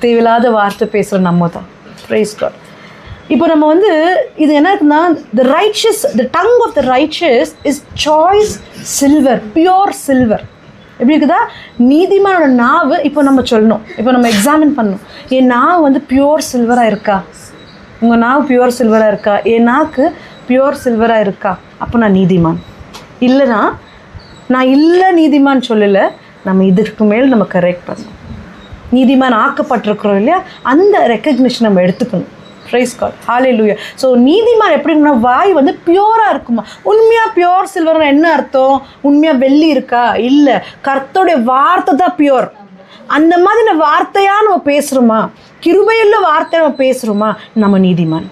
S1: தேவையில்லாத வார்த்தை பேசுகிற நம்ம தான். Praise God. இப்போ நம்ம வந்து இது என்ன இருக்குன்னா, the tongue of the righteous is choice silver, pure silver. எப்படி இருக்குதா, நீதிமானோட நாவு. இப்போ நம்ம சொல்லணும், இப்போ நம்ம எக்ஸாமின் பண்ணணும், என் நாவு வந்து பியூர் சில்வராக இருக்கா, உங்கள் நாவு பியூர் சில்வராக இருக்கா, என் நாக்கு பியூர் சில்வராக இருக்கா, அப்போ நான் நீதிமான். இல்லைனா நான் இல்லை நீதிமான் சொல்லலை, நம்ம இதற்கு மேல் நம்ம கரெக்ட் பண்ணணும். நீதிமான் ஆக்கப்பட்டிருக்கிறோம் இல்லையா, அந்த ரெக்கக்னிஷன் நம்ம எடுத்துக்கணும். ப்ரைஸ் காட், ஹல்லேலூயா. ஸோ நீதிமான் எப்படின்னா வாய் வந்து பியூராக இருக்குமா. உண்மையாக பியூர் சில்வர்னு என்ன அர்த்தம்? உண்மையாக வெள்ளி இருக்கா? இல்லை, கர்த்தருடைய வார்த்தை தான் பியூர். அந்த மாதிரி வார்த்தையாக நம்ம பேசுகிறோமா, கிருபையுள்ள வார்த்தை நம்ம பேசுகிறோமா, நம்ம நீதிமான்.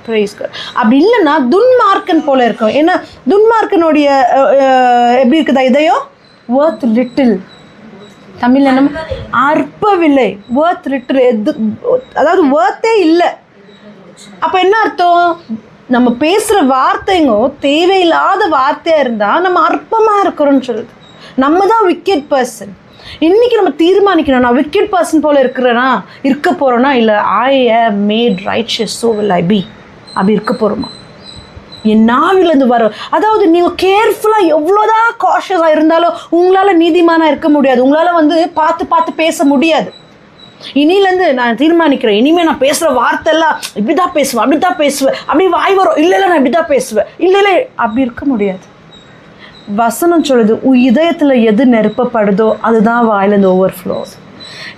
S1: Praise God. அப்படி இல்லைன்னா துன்மார்க்கன் போல இருக்கும். ஏன்னா துன்மார்க்கனுடைய எப்படி இருக்குதா இதயம், worth little, தமிழில் என்ன, அற்ப விலை, worth little, அதாவது worth-ஏ இல்லை. அப்போ என்ன அர்த்தம்? நம்ம பேசுகிற வார்த்தைங்க தேவையில்லாத வார்த்தையாக இருந்தால் நம்ம அற்பமாக இருக்கிறோன்னு சொல்லுது. நம்ம தான் wicked person. இன்றைக்கி நம்ம தீர்மானிக்கணும், நான் wicked person போல் இருக்க போகிறோன்னா இல்லை, I am made righteous, so will I be. அப்படி இருக்க போகிறோமா? என் நாவிலேருந்து வரும். அதாவது நீங்கள் கேர்ஃபுல்லாக எவ்வளோதான் காஷியஸாக இருந்தாலும் உங்களால் நீதிமானாக இருக்க முடியாது. உங்களால் வந்து பார்த்து பேச முடியாது. இனிலேருந்து நான் தீர்மானிக்கிறேன், இனிமேல் நான் பேசுகிற வார்த்தைலாம் இப்படி தான் பேசுவேன், அப்படி தான் பேசுவேன், அப்படி வாய் வரும், இல்லை நான் இப்படி தான் பேசுவேன், இல்லை அப்படி இருக்க முடியாது. வசனம் சொல்லுது, இதயத்தில் எது நெருப்பப்படுதோ அதுதான் வாயிலேருந்து ஓவர்ஃப்ளோ.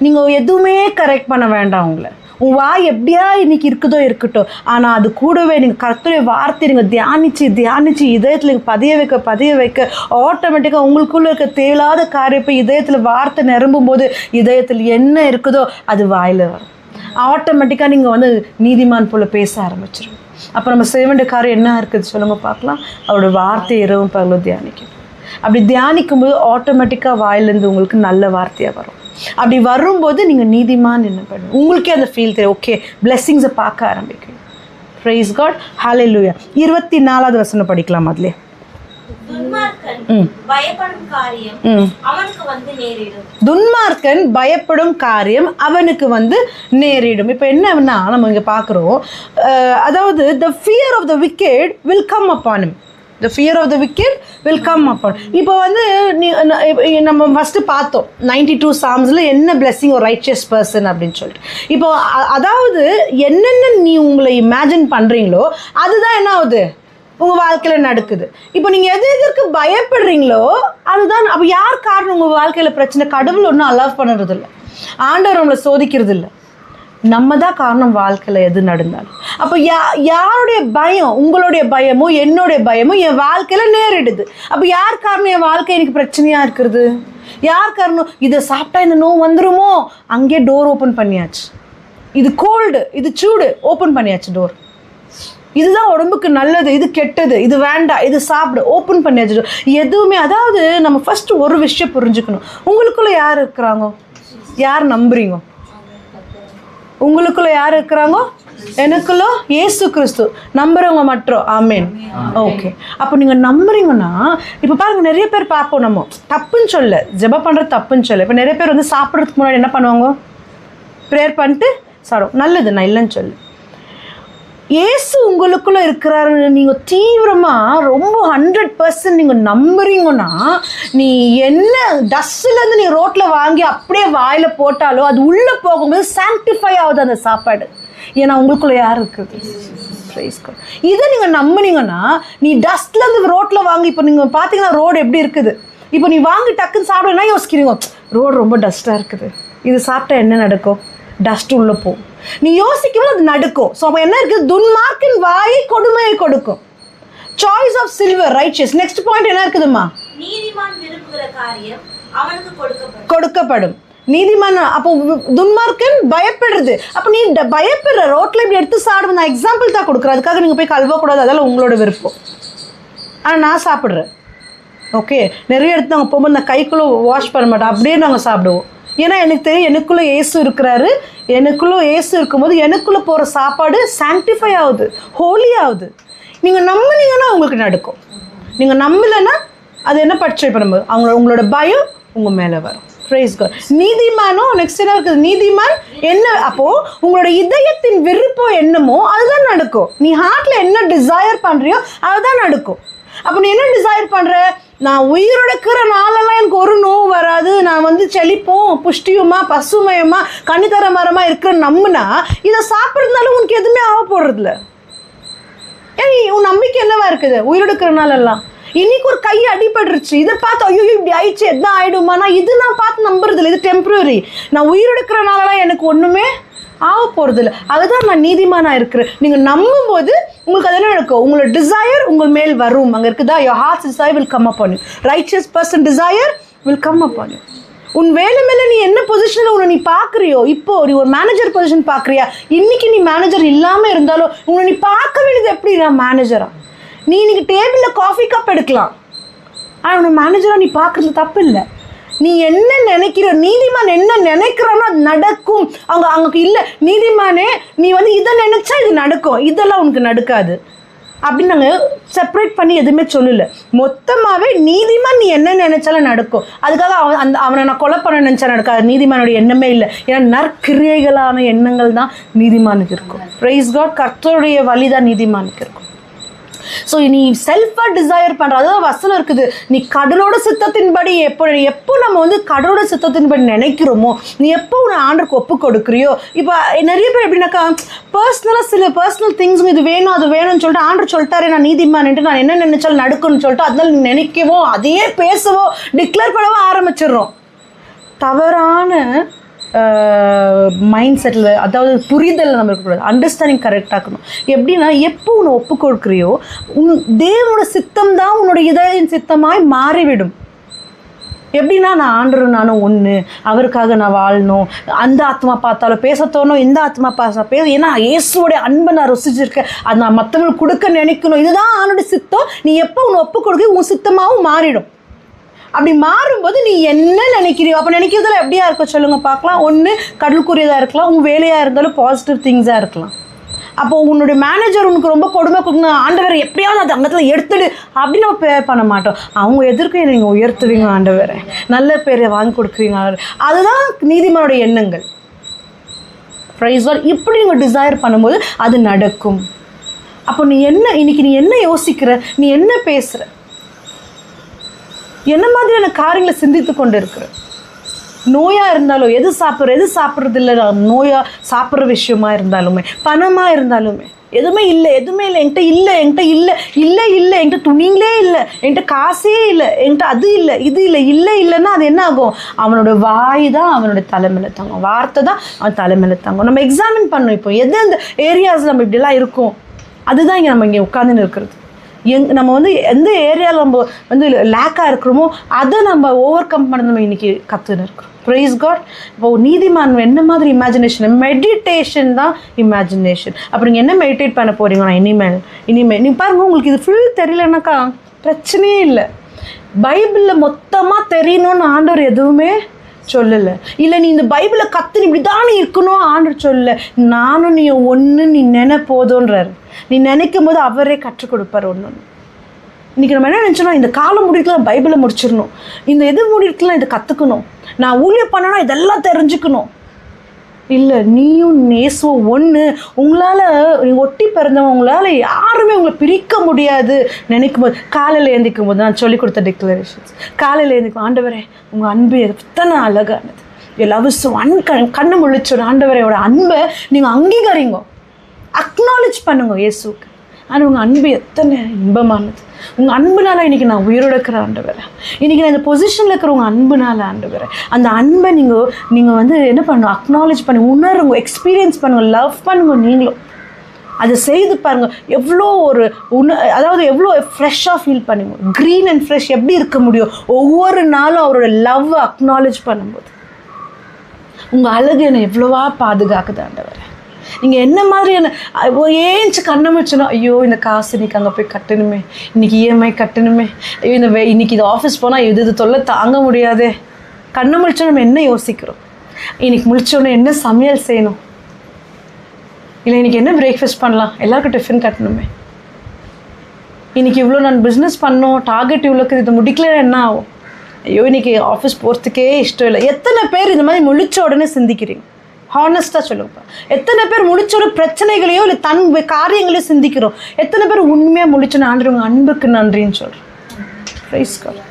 S1: நீங்கள் எதுவுமே கரெக்ட் பண்ண வேண்டாம். உங்களை உன் வாய் எப்படியா இன்றைக்கி இருக்கட்டும், ஆனால் அது கூடவே நீங்கள் கர்த்தருடைய வார்த்தை நீங்கள் தியானித்து இதயத்தில் நீங்கள் பதிய வைக்க ஆட்டோமேட்டிக்காக உங்களுக்குள்ளே இருக்க தேவையில்லாத காரியம் போய் இதயத்தில் வார்த்தை நிரம்பும் போது இதயத்தில் என்ன இருக்குதோ அது வாயில் வரும். ஆட்டோமேட்டிக்காக நீங்கள் வந்து நீதிமான் போல் பேச ஆரம்பிச்சிடும். அப்போ நம்ம செய்ய வேண்டிய காரியம் என்ன இருக்குது சொல்லுங்கள் பார்க்கலாம். அவரோட வார்த்தை இரவும் பகலும் தியானிக்கணும். அப்படி தியானிக்கும்போது ஆட்டோமேட்டிக்காக வாயிலேருந்து உங்களுக்கு நல்ல வார்த்தையாக வரும். அப்படி வரும்போது நீங்கள் நீதிமான் என்ன பண்ணுங்க, உங்களுக்கே அந்த ஃபீல் தெரியும். ஓகே, பிளெஸ்ஸிங்ஸை பார்க்க ஆரம்பிக்கும். ப்ரைஸ் காட், ஹல்லேலூயா. 24வது வசனம் படிக்கலாம். அதுலேயே துன்மார்க்கன் பயப்படும் காரியம் அவனுக்கு வந்து நேரிடும். இப்போ என்னன்னா நம்ம இங்கே பார்க்குறோம், அதாவது the fear of the wicked will come upon him. The fear of the wicked will come upon. இப்போ வந்து நம்ம ஃபஸ்ட்டு பார்த்தோம் 92 Psalmsல என்ன blessing ஒரு righteous person அப்படின்னு சொல்லிட்டு. இப்போ அதாவது என்னென்ன நீ உங்களை இமேஜின் பண்ணுறீங்களோ அதுதான் என்ன ஆகுது உங்கள் வாழ்க்கையில் நடக்குது. இப்போ நீங்கள் எதற்கு பயப்படுறீங்களோ அதுதான். அப்போ யார் காரணம் உங்கள் வாழ்க்கையில் பிரச்சனை? கடவுள் ஒன்றும் அலோவ் பண்ணுறது இல்லை, ஆண்டவர் நம்மளை சோதிக்கிறது இல்லை, நம்ம தான் காரணம் வாழ்க்கையில் எது நடந்தாலும். அப்போ யாருடைய பயம்? உங்களுடைய பயமோ என்னுடைய பயமோ என் வாழ்க்கையில் நேரிடுது. அப்போ யார் காரணம் என் வாழ்க்கை எனக்கு பிரச்சனையாக இருக்கிறது? யார் காரணம்? இதை சாப்பிட்டா இந்த நோய் வந்துருமோ, அங்கேயே டோர் ஓப்பன் பண்ணியாச்சு. இது கோல்டு, இது சூடு, ஓப்பன் பண்ணியாச்சு டோர். இதுதான் உடம்புக்கு நல்லது, இது கெட்டது, இது வேண்டாம், இது சாப்பிடு, ஓப்பன் பண்ணியாச்சு. எதுவுமே, அதாவது நம்ம ஃபஸ்ட்டு ஒரு விஷயம் புரிஞ்சுக்கணும். உங்களுக்குள்ளே யார் இருக்கிறாங்க? யார் நம்புறீங்க? உங்களுக்குள்ள யார் இருக்கிறாங்க? எனக்குள்ள இயேசு கிறிஸ்து. நம்புறவங்க மட்டும் ஆமேன். ஓகே, அப்போ நீங்கள் நம்புறீங்கன்னா இப்போ பாருங்க, நிறைய பேர் பார்ப்போம். நம்ம தப்புன்னு சொல்ல, ஜெபம் பண்ணுறது தப்புன்னு சொல்ல. இப்போ நிறைய பேர் வந்து சாப்பிட்றதுக்கு முன்னாடி என்ன பண்ணுவாங்க? ப்ரேயர் பண்ணிட்டு சாப்பிடும். நல்லது, நான் இல்லைன்னு சொல்லு. இயேசு உங்களுக்குள்ளே இருக்கிறாரு நீங்கள் தீவிரமாக ரொம்ப 100% நீங்கள் நம்புறீங்கன்னா, நீ என்ன டஸ்ட்லேருந்து நீங்கள் ரோட்டில் வாங்கி அப்படியே வாயில் போட்டாலோ அது உள்ளே போகும்போது சாங்டிஃபை ஆகுது அந்த சாப்பாடு. ஏன்னா உங்களுக்குள்ளே யார் இருக்குது? இதை நீங்கள் நம்புனீங்கன்னா, நீ டஸ்ட்லேருந்து ரோட்டில் வாங்கி, இப்போ நீங்கள் பார்த்தீங்கன்னா ரோடு எப்படி இருக்குது, இப்போ நீ வாங்கி டக்குன்னு சாப்பிடுன்னா யோசிக்கிறீங்க, ரோடு ரொம்ப டஸ்ட்டாக இருக்குது, இது சாப்பிட்டா என்ன நடக்கும்? டஸ்ட் உள்ளே போகும். நீ யோசிக்கும்போது அது நடக்கும். ஸோ அப்போ என்ன இருக்குது? துன்மார்க்கின் வாய் கொடுமையை கொடுக்கும். Choice of silver righteous. Next point என்ன இருக்குதுமா?
S3: நீதிமான் விரும்புகிற காரியம் அவனுக்கு
S1: கொடுக்கப்படும். நீதிமான், அப்போ துன்மார்க்கன் பயப்படுறது. அப்போ நீ பயப்படுற ரோட்டில் இப்படி எடுத்து சாப்பிடும். நான் எக்ஸாம்பிள் தான் கொடுக்குறேன், அதுக்காக நீங்கள் போய் கழுவக்கூடாது, அதெல்லாம் உங்களோட விருப்பம். ஆனால் நான் சாப்பிட்றேன். ஓகே, நிறைய இடத்துல நாங்கள் போகும்போது நான் கைக்குள்ளே வாஷ் பண்ண மாட்டோம், அப்படியே நாங்கள் சாப்பிடுவோம். ஏன்னா எனக்கு தெரியும் எனக்குள்ளே இயேசு இருக்கிறாரு. எனக்குள்ளே இயேசு இருக்கும்போது எனக்குள்ளே போகிற சாப்பாடு சாங்டிஃபை ஆகுது, ஹோலி ஆகுது. நீங்கள் நம்பினீங்கன்னா உங்களுக்கு நடக்கும். நீங்கள் நம்பலைன்னா அது என்ன பட்சை பண்ணும்போது உங்களோட பயம் உங்கள் மேலே வரும். Praise God. நீதிமானும் நெக்ஸ்ட் என்ன இருக்குது? நீதிமான் என்ன? அப்போது உங்களோட இதயத்தின் விருப்பம் என்னமோ அதுதான் நடக்கும். நீ ஹார்ட்டில் என்ன டிசையர் பண்ணுறியோ அதுதான் நடக்கும். அப்போ நீ என்ன டிசையர் பண்ணுற? நான் உயிரோட இருக்கிற நாளெல்லாம் எனக்கு ஒரு நோவு வராது, நான் வந்து செழிப்போம் புஷ்டியுமா பசுமையுமா கனித்தர மரமாக இருக்கிற நம்பினா இதை சாப்பிட்றதுனால உனக்கு எதுவுமே ஆக போடுறதில்ல. ஏன் உன் நம்பிக்கை என்னவா இருக்குது? உயிரோட இருக்கிற நாளெல்லாம் இன்னைக்கு ஒரு கை அடிபட்டுருச்சு, இதை பார்த்து ஐயோ இப்படி ஆயிடுச்சு எதான் ஆகிடுமா, நான் பார்த்து நம்புறது இல்லை, இது டெம்பரரி. நான் உயிரோடுக்கிறனாலலாம் எனக்கு ஒன்றுமே ஆக போகிறது இல்லை. அதுதான் நான் நீதிமானாக இருக்கிறேன். நீங்கள் நம்பும்போது உங்களுக்கு அது என்ன நடக்கும்? உங்களோட டிசையர் உங்கள் மேல் வரும். அங்கே இருக்குதா? Your heart's desire will come upon you. Righteous person desire will come upon you. உன் வேலை மேலே நீ என்ன பொசிஷனில் உன்னை நீ பார்க்குறியோ, இப்போ நீ ஒரு மேனேஜர் பொசிஷன் பார்க்குறியா, இன்றைக்கி நீ மேனேஜர் இல்லாமல் இருந்தாலும் உன்னை நீ பார்க்க வேண்டியது எப்படி? நான் மேனேஜரா? நீ இன்னைக்கு டேபிளில் காஃபி கப் எடுக்கலாம், ஆனால் உன்னை மேனேஜராக நீ பார்க்குறது தப்பு இல்லை. நீ என்ன நினைக்கிற, நீதிமான் என்ன நினைக்கிறானோ அது நடக்கும். அங்கே இல்லை நீதிமானே நீ வந்து இதை நினச்சா இது நடக்கும், இதெல்லாம் உனக்கு நடக்காது அப்படின்னு நாங்கள் செப்பரேட் பண்ணி எதுவுமே சொல்லலை. மொத்தமாகவே நீதிமான் நீ என்ன நினைச்சாலும் நடக்கும். அதுக்காக அவனை நான் கொலை பண்ண நினச்சா நடக்காது. நீதிமானுடைய எண்ணமே இல்லை. ஏன்னா நற்கிரியைகளான எண்ணங்கள் தான் நீதிமானுக்கு இருக்கும். Praise God. கர்த்தருடைய வழி தான் நீதிமானுக்கு இருக்கும். ஸோ நீ செல்ஃபாக டிசையர் பண்ணுற, அதாவது வசனம் இருக்குது, நீ கடலோட சித்தத்தின்படி எப்போ நம்ம வந்து கடலோட சித்தத்தின்படி நினைக்கிறோமோ, நீ எப்போ உன்னை ஆண்டருக்கு ஒப்பு கொடுக்குறியோ. இப்போ நிறைய பேர் எப்படின்னாக்கா பர்சனலாக சில பர்சனல் திங்ஸ் இது வேணும் அது வேணும்னு சொல்லிட்டு ஆண்டர் சொல்லிட்டாரு நான் நீதிமான்ட்டு நான் என்ன நினைச்சாலும் நடக்கும்னு சொல்லிட்டு அதனால நீ நினைக்கவோ அதையே பேசவோ டிக்ளேர் பண்ணவோ ஆரம்பிச்சிடுறோம். தவறான மைண்ட் செட்டில், அதாவது புரிதல் நம்ம இருக்கக்கூடாது, அண்டர்ஸ்டாண்டிங் கரெக்டாக இருக்கணும். எப்படின்னா எப்போ உன்னை ஒப்பு கொடுக்குறியோ தேவனோட சித்தம் தான் உன்னோட இதழின் சித்தமாய் மாறிவிடும். எப்படின்னா நான் ஆண்டரும் நானும் ஒன்று, அவருக்காக நான் வாழணும், அந்த ஆத்மா பார்த்தாலும் பேச தோணும், இந்த ஆத்மா பேச, ஏன்னா இயேசுவோடைய அன்பை நான் ருசிச்சிருக்கேன், அது நான் மற்றவங்களுக்கு கொடுக்க நினைக்கணும், இதுதான் ஆண்டோட சித்தம். நீ எப்போ உன்னை ஒப்பு கொடுக்க உன் சித்தமாகவும் மாறிடும். அப்படி மாறும்போது நீ என்ன நினைக்கிறியோ, அப்போ நினைக்கிறதுல எப்படியா இருக்கும் சொல்லுங்கள் பார்க்கலாம். ஒன்று கடலுக்குரியதாக இருக்கலாம், உங்கள் வேலையாக இருந்தாலும் பாசிட்டிவ் திங்ஸாக இருக்கலாம். அப்போது உன்னுடைய மேனேஜர் உனக்கு ரொம்ப கொடுமை கொடுக்கணும், ஆண்டவர் எப்படியாவது அந்த அங்கத்தில் எடுத்துடு அப்படின்னு நம்ம ப்ரேயர் பண்ண மாட்டோம். அவங்க எதிர்க்க நீங்கள் உயர்த்துவீங்க ஆண்டவரை, நல்ல பேரை வாங்கி கொடுக்குறீங்க. அதுதான் நீதிமானுடைய எண்ணங்கள். Praise God. இப்படி நீங்கள் டிசைர் பண்ணும்போது அது நடக்கும். அப்போ நீ இன்னைக்கு நீ என்ன யோசிக்கிற, நீ என்ன பேசுகிற, என்ன மாதிரியான காரியங்களை சிந்தித்து கொண்டு இருக்கிற? நோயாக இருந்தாலும் எது சாப்பிட்றது இல்லை, நோயாக சாப்பிட்ற விஷயமா இருந்தாலுமே, பணமாக இருந்தாலுமே, எதுவுமே இல்லை என்கிட்ட என்கிட்ட துணிங்களே இல்லை, என்கிட்ட காசே இல்லை, என்கிட்ட அது இல்லை இது இல்லைன்னா அது என்ன ஆகும்? அவனோட வாய் தான் அவனோட தலைமையில தாங்கும், வார்த்தை தான் அவன் தலைமையில தாங்கும். நம்ம எக்ஸாமின் பண்ணோம் இப்போ எந்த ஏரியாஸ் நம்ம இப்படிலாம் இருக்கும். அதுதான் நம்ம இங்கே உட்காந்துன்னு இருக்கிறது. நம்ம வந்து எந்த ஏரியாவில் நம்ம வந்து லேக்காக இருக்கிறோமோ அதை நம்ம ஓவர் கம் பண்ண நம்ம இன்றைக்கி கற்றுன்னு இருக்கிறோம். Praise God. இப்போ நீதிமான் என்ன மாதிரி இமேஜினேஷன்? மெடிடேஷன் தான் இமேஜினேஷன். அப்போ நீங்கள் என்ன மெடிடேட் பண்ண போகிறீங்கன்னா இனிமேல் நீ பாருங்கள், உங்களுக்கு இது ஃபுல் தெரியலனாக்கா பிரச்சனையே இல்லை. பைபிளில் மொத்தமாக தெரியணும்னு ஆண்டவர் எதுவுமே சொல்லலை. இல்லை நீ இந்த பைபிளை கற்று இப்படி தானே இருக்கணும் ஆண்டவர் சொல்லலை. நானும் நீ ஒன்று நீ போதுன்றார். நீ நினைக்கும் போது அவரே கற்றுக் கொடுப்பார் ஒன்று. இன்றைக்கி நம்ம என்ன நினச்சோன்னா இந்த காலம் முடிக்கலாம் பைபிளை முடிச்சிடணும், இந்த இது முடிக்கலாம் இதை கற்றுக்கணும், நான் ஊழியம் பண்ணனா இதெல்லாம் தெரிஞ்சுக்கணும். இல்லை, நீயும் நேசுவும் ஒன்று. உங்களால் நீங்கள் ஒட்டி பிறந்தவங்க, உங்களால் யாருமே உங்களை பிரிக்க முடியாது நினைக்கும் போது, காலையில் எழுந்திக்கும் போது நான் சொல்லிக் கொடுத்த டிக்ளரேஷன்ஸ், காலையில் எழுந்திக்கும் ஆண்டவரே உங்கள் அன்பு எத்தனை அழகானது, எல்லாரும் கண்ணு முழிச்சோட ஆண்டவரையோட அன்பை நீங்கள் அங்கீகரிங்க, அக்னாலேஜ் பண்ணுங்க இயேசுக்கு. ஆனால் உங்கள் அன்பு எத்தனை இன்பமானது, உங்கள் அன்புனால இன்றைக்கி நான் உயிரோட இருக்கிற ஆண்டவரை, இன்றைக்கி நான் இந்த பொசிஷனில் இருக்கிற உங்கள் அன்புனால ஆண்டவரை, அந்த அன்பை நீங்கள் வந்து என்ன பண்ணுங்க, அக்னாலேஜ் பண்ணுங்க, உணருங்க, எக்ஸ்பீரியன்ஸ் பண்ணுங்கள், லவ் பண்ணுங்க. நீங்களும் அதை செய்து பாருங்கள், எவ்வளோ ஒரு அதாவது எவ்வளோ ஃப்ரெஷ்ஷாக ஃபீல் பண்ணுங்க. க்ரீன் அண்ட் ஃப்ரெஷ் எப்படி இருக்க முடியும்? ஒவ்வொரு நாளும் அவரோட லவ் அக்னாலேஜ் பண்ணும்போது உங்கள் அழகு என்னை எவ்வளோவா பாதுகாக்குது ஆண்டவரை. நீங்கள் என்ன மாதிரியான ஏஞ்சி கண்ணை வச்சணும், ஐயோ இந்த காசு இன்றைக்கி அங்கே போய் கட்டணுமே, இன்றைக்கி இஎம்ஐ கட்டணுமே, ஐயோ இன்றைக்கி இது ஆஃபீஸ் போனால் இது தொல்லை தாங்க முடியாதே. கண்ணை முழிச்சோம் நம்ம என்ன யோசிக்கிறோம்? இன்றைக்கி முழிச்சோன்னே என்ன சமையல் செய்யணும், இல்லை இன்றைக்கி என்ன பிரேக்ஃபாஸ்ட் பண்ணலாம், எல்லாருக்கும் டிஃபன் கட்டணுமே. இன்றைக்கி இவ்வளோ நான் பிஸ்னஸ் பண்ணோம், டார்கெட் இவ்வளோக்கு இது முடிக்கல என்ன ஆகும்? ஐயோ இன்றைக்கி ஆஃபீஸ் போகிறதுக்கே இஷ்டம் இல்லை. எத்தனை பேர் இந்த மாதிரி முழிச்ச உடனே சிந்திக்கிறீங்க? ஹானஸ்ட்டாக சொல்லுங்கப்பா. எத்தனை பேர் முழிச்சோட பிரச்சனைகளையோ இல்லை தன் காரியங்களையோ சிந்திக்கிறோம்? எத்தனை பேர் உண்மையாக முழிச்சோன்னு ஆண்டவங்க அன்புக்கு நன்றின்னு சொல்கிறோம்? Praise God.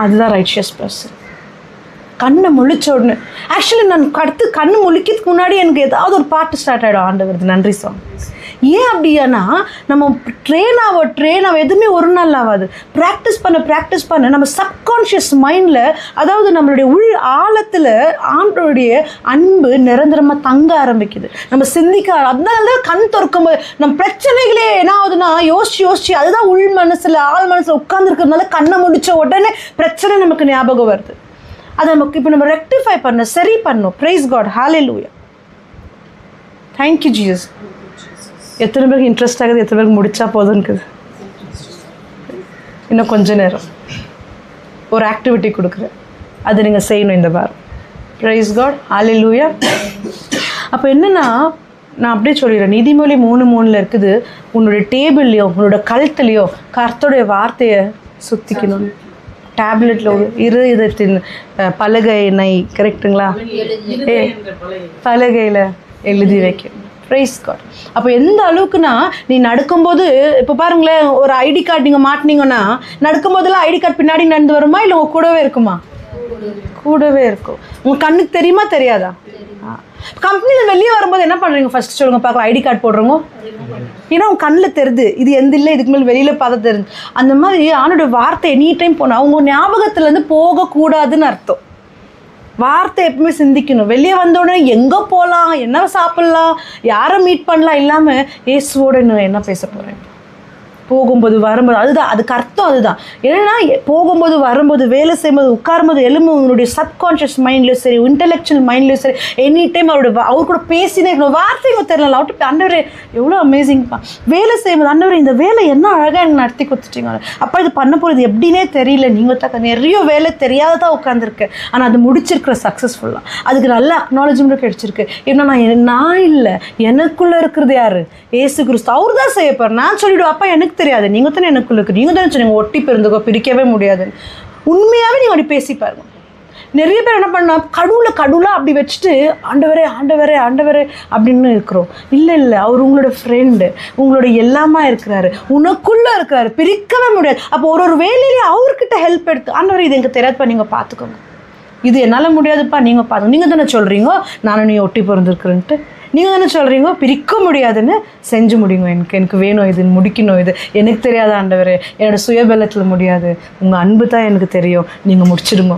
S1: அதுதான் ரைச்சியஸ் பர்சன். கண்ணை முழிச்ச உடனே ஆக்சுவலி நான் அடுத்து கண்ணு முழிக்கிறதுக்கு முன்னாடி எனக்கு ஏதாவது ஒரு பாட்டு ஸ்டார்ட் ஆகிடும், ஆண்டவருக்கு நன்றி சாங். ஏன் அப்படியானா நம்ம ட்ரெயின் ஆக எதுவுமே ஒரு நாள் ஆகாது. ப்ராக்டிஸ் பண்ண நம்ம சப்கான்ஷியஸ் மைண்டில், அதாவது நம்மளுடைய உள் ஆழத்தில் ஆண்டவருடைய அன்பு நிரந்தரமாக தங்க ஆரம்பிக்குது. நம்ம சிந்திக்க, அதனால தான் கண் திறக்கும்போது நம்ம பிரச்சனைகளே என்ன ஆகுதுன்னா யோசிச்சு அதுதான் உள் மனசில் ஆள் மனசில் உட்கார்ந்துருக்கிறதுனால கண்ணை முடிச்ச உடனே பிரச்சனை நமக்கு ஞாபகம் வருது. அதை நமக்கு இப்போ நம்ம ரெக்டிஃபை பண்ணணும், சரி பண்ணணும். Praise God. Hallelujah. Thank you Jesus. எத்தனை பேருக்கு இன்ட்ரெஸ்ட் ஆகுது? எத்தனை பேருக்கு முடிச்சா போதும்னுக்குது? இன்னும் கொஞ்ச நேரம் ஒரு ஆக்டிவிட்டி கொடுக்குறேன், அதை நீங்கள் செய்யணும் இந்த வாரம். Praise God. ஹல்லேலூயா. அப்போ என்னென்னா நான் அப்படியே சொல்லிடுறேன், நீதிமொழி 3:3 இருக்குது, உன்னுடைய டேபிள்லையோ உன்னோட கழுத்துலையோ கர்த்தருடைய வார்த்தையை சுற்றிக்கணும். டேப்லெட்டில் ஒரு இதயத்தின் பலகை நை, கரெக்டுங்களா? பலகையில் எழுதி வைக்கணும். Praise God. அப்போ எந்த அளவுக்குன்னா நீ நடக்கும்போது, இப்போ பாருங்களேன், ஒரு ஐடி கார்டு நீங்கள் மாட்டினீங்கன்னா நடக்கும்போதெல்லாம் ஐடி கார்டு பின்னாடி நடந்து வருமா இல்லை உங்கள் கூடவே இருக்குமா? கூடவே இருக்கும். உங்கள் கண்ணுக்கு தெரியுமா தெரியாதா? கம்பெனியில் வெளியே வரும்போது என்ன பண்ணுறீங்க ஃபஸ்ட்டு சொல்லுங்கள் பார்க்கலாம்? ஐடி கார்டு போடுறோங்க. ஏன்னா உங்கள் கண்ணில் தெரியுது இது எந்த இல்லை, இதுக்கு மேலே வெளியில் பார்த்தா தெரியுது. அந்த மாதிரி ஆண்டோடைய வார்த்தை எனி டைம் போனால் உங்கள் ஞாபகத்துலேருந்து போகக்கூடாதுன்னு அர்த்தம். வார்த்தை எப்பவுமே சிந்திக்கணும். வெளியே வந்தோடனே எங்கே போகலாம், என்ன சாப்பிட்லாம், யாரை மீட் பண்ணலாம் இல்லாமல் இயேசுவோட நான் என்ன பேச போகிறேன் போகும்போது வரும்போது. அதுதான் அதுக்கு அர்த்தம். அதுதான் என்னென்னா போகும்போது வரும்போது வேலை செய்யும்போது உட்காரும்போது எழும்போது உங்களுடைய சப்கான்ஷியஸ் மைண்ட்லேயும் சரி இன்டெலெக்சுவல் மைண்ட்லேயும் சரி எனி டைம் அவர் கூட பேசினே இருக்கணும். வார்த்தைங்க தெரியல அவட்டு ஆண்டவரே எவ்வளோ அமேசிங்ப்பா. வேலை செய்யும்போது ஆண்டவரே இந்த வேலை என்ன அழகாக எனக்கு நடத்தி கொடுத்துட்டீங்க, அப்போ இது பண்ண போகிறது எப்படின்னே தெரியல, நீங்கள் தக்க நிறைய வேலை தெரியாததான் உட்காந்துருக்கேன், ஆனால் அது முடிச்சிருக்கிற சக்ஸஸ்ஃபுல்லாக அதுக்கு நல்ல அக்னாலஜ்மெண்ட் கிடைச்சிருக்கு. ஏன்னா நான் இல்லை, எனக்குள்ளே இருக்கிறது யார்? ஏசு கிறிஸ்து. அவர் தான் செய்யப்பார். நான் சொல்லிவிடுவேன் அப்பா எனக்கு தெரியாது, நீங்கள் தானே எனக்குள்ள இருக்கு, நீங்கள் தானே சொன்னீங்க ஒட்டி பிறந்துக்கோ பிரிக்கவே முடியாதுன்னு. உண்மையாகவே நீங்கள் அப்படி பேசி பாருங்க. நிறைய பேர் என்ன பண்ணா கடவுளா அப்படி வச்சுட்டு ஆண்டவரே ஆண்டவரே ஆண்டவரே அப்படின்னு இருக்கிறோம். இல்லை அவர் உங்களோட ஃப்ரெண்டு, உங்களோட எல்லாமா இருக்கிறாரு, உனக்குள்ளே இருக்கிறாரு, பிரிக்கவே முடியாது. அப்போ ஒரு வேலையிலேயே அவர்கிட்ட ஹெல்ப் எடுத்து ஆண்டவரே இது எனக்கு தெரியாதுப்பா நீங்கள் பார்த்துக்கோங்க, இது என்னால் முடியாதுப்பா நீங்கள் பார்த்துக்கோங்க. நீங்கள் தானே சொல்கிறீங்க நானும் நீ ஒட்டி பிறந்திருக்கிறேன்ட்டு, நீங்கள் தானே சொல்கிறீங்க பிரிக்க முடியாதுன்னு, செஞ்சு முடியுங்க, எனக்கு வேணும், இது முடிக்கணும், இது எனக்கு தெரியாத ஆண்டவரே, என்னோடய சுயபலத்தில் முடியாது, உங்கள் அன்பு தான் எனக்கு தெரியும், நீங்கள் முடிச்சிடுங்க.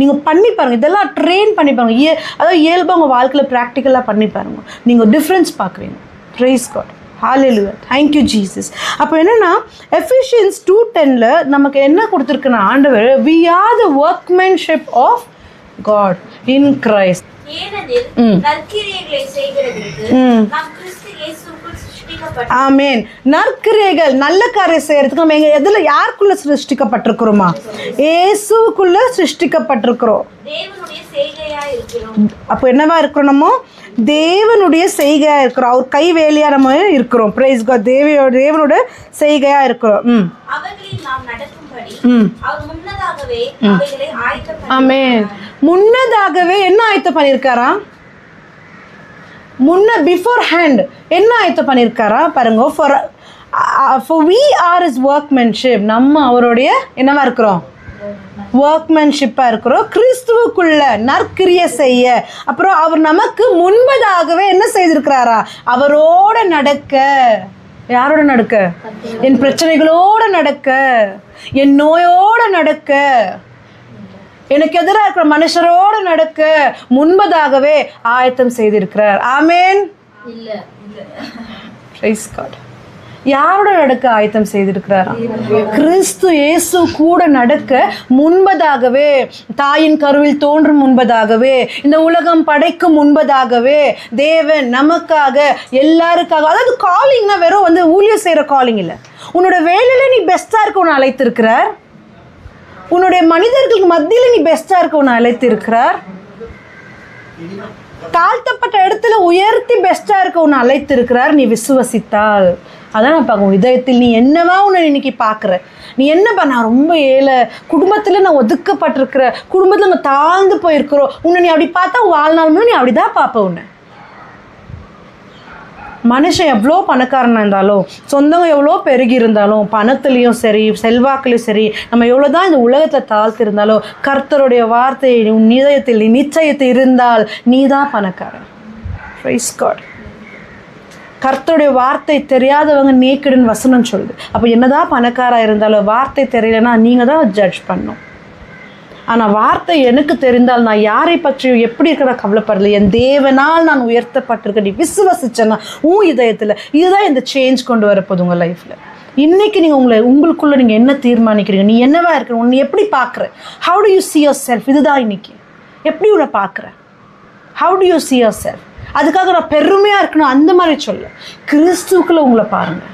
S1: நீங்கள் பண்ணி பாருங்கள், இதெல்லாம் ட்ரெயின் பண்ணி பாருங்கள். அதாவது இயல்பாக உங்கள் வாழ்க்கையில் ப்ராக்டிக்கலாக பண்ணி பாருங்கள், நீங்கள் டிஃப்ரென்ஸ் பார்க்குறீங்க. Praise God. Hallelujah. Thank you Jesus. அப்போ என்னென்னா எஃபிஷியன்ஸ் 2:10 நமக்கு என்ன கொடுத்துருக்குன்னா ஆண்டவர் we are the workmanship of God in Christ. ஆமென். நற்கிரியைகள் நல்ல காரியம் செய்யறதுக்கு நம்ம எதுல யாருக்குள்ள சிருஷ்டிக்கப்பட்டிருக்கிறோமா? இயேசுக்குள்ள சிருஷ்டிக்கப்பட்டிருக்கிறோம். அப்போ என்னவா இருக்கிறோம்? நம்ம தேவனுடைய செய்கையா இருக்கிறோம், அவர் கை வேலையா நம்ம இருக்கிறோம். Praise God. தேவனோட செய்கையா இருக்கிறோம். ஆமென். முன்னதாகவே என்ன ஆயத்தம் பண்ணியிருக்காரா? பிஃபோர் ஹேண்ட் என்ன ஆயத்தம் பண்ணியிருக்காரா பாருங்க. for we are his workmanship. நம்ம அவருடைய என்னவா இருக்கிறோம்? ஒர்க்மேன்ஷிப்பாக இருக்கிறோம், கிறிஸ்துவுக்குள்ள நற்கிரியை செய்ய. அப்புறம் அவர் நமக்கு முன்பதாகவே என்ன செய்திருக்கிறாரா? அவரோட நடக்க. யாரோட நடக்க? என் பிரச்சனைகளோட நடக்க, என் நோயோட நடக்க, எனக்கு எதிராக இருக்கிற மனுஷரோடு நடக்க முன்பதாகவே ஆயத்தம் செய்திருக்கிறார். ஆமென். Praise God. யாரோட நடக்க ஆயத்தம் செய்திருக்கிறார்? கிறிஸ்து இயேசு கூட நடக்க முன்பதாகவே, தாயின் கருவில் தோன்றும் முன்பதாகவே, இந்த உலகம் படைக்கும் முன்பதாகவே தேவன் நமக்காக எல்லாருக்காக, அதாவது காலிங்னா வெறும் ஊழியம் செய்கிற காலிங் இல்லை, உன்னோட வேலையில நீ பெஸ்ட்டாக இருக்க உன்னை அழைத்திருக்கிறார், உன்னுடைய மனிதர்களுக்கு மத்தியில் நீ பெஸ்ட்டாக இருக்க உன்னை அழைத்திருக்கிறார். தாழ்த்தப்பட்ட இடத்துல உயர்த்தி பெஸ்ட்டாக இருக்க உன்னை அழைத்து இருக்கிறார், நீ விசுவசித்தால். அதான் நான் பார்க்கணும், இதயத்தில் நீ என்னவா உன்னை இன்னைக்கு பார்க்குற, நீ என்னப்பா நான் ரொம்ப ஏழை, குடும்பத்தில் நான் ஒதுக்கப்பட்டிருக்கிற, குடும்பத்தில் நம்ம தாழ்ந்து போயிருக்கிறோம், உன்னை நீ அப்படி பார்த்தா வாழ்நாள் நீ அப்படி தான் பார்ப்ப. உன்னை மனுஷன் எவ்வளோ பணக்காரனாக இருந்தாலும், சொந்தங்க எவ்வளோ பெருகி இருந்தாலும், பணத்துலேயும் சரி செல்வாக்குலையும் சரி, நம்ம எவ்வளோ தான் இந்த உலகத்தில் தாழ்த்து இருந்தாலும், கர்த்தருடைய வார்த்தை உன் இதயத்தில் நிச்சயத்தை இருந்தால் நீ தான் பணக்காரன். Praise God. கர்த்தருடைய வார்த்தை தெரியாதவங்க நேக்கடுன்னு வசனம் சொல்லுது. அப்போ என்னதான் பணக்காராக இருந்தாலும் வார்த்தை தெரியலன்னா நீங்கள் தான் ஜட்ஜ் பண்ணணும். ஆனால் வார்த்தை எனக்கு தெரிந்தால் நான் யாரை பற்றியும் எப்படி இருக்கிற கவலைப்படலை, என் தேவனால் நான் உயர்த்தப்பட்டிருக்க நீ விசுவசிச்சேன்னா உன் இதயத்தில் இதுதான் இந்த சேஞ்ச் கொண்டு வரப்போது உங்கள் லைஃப்பில். இன்றைக்கி நீங்கள் உங்களுக்குள்ளே நீங்கள் என்ன தீர்மானிக்கிறீங்க, நீ என்னவா இருக்கிற, உன்னை எப்படி பார்க்குற, how do you see yourself, இதுதான் இன்றைக்கி எப்படி உன்னை பார்க்குற, how do you see yourself. அதுக்காக நான் பெருமையாக இருக்கணும் அந்த மாதிரி சொல்ல, கிறிஸ்துவுக்குள்ளே உங்களை பாருங்கள்.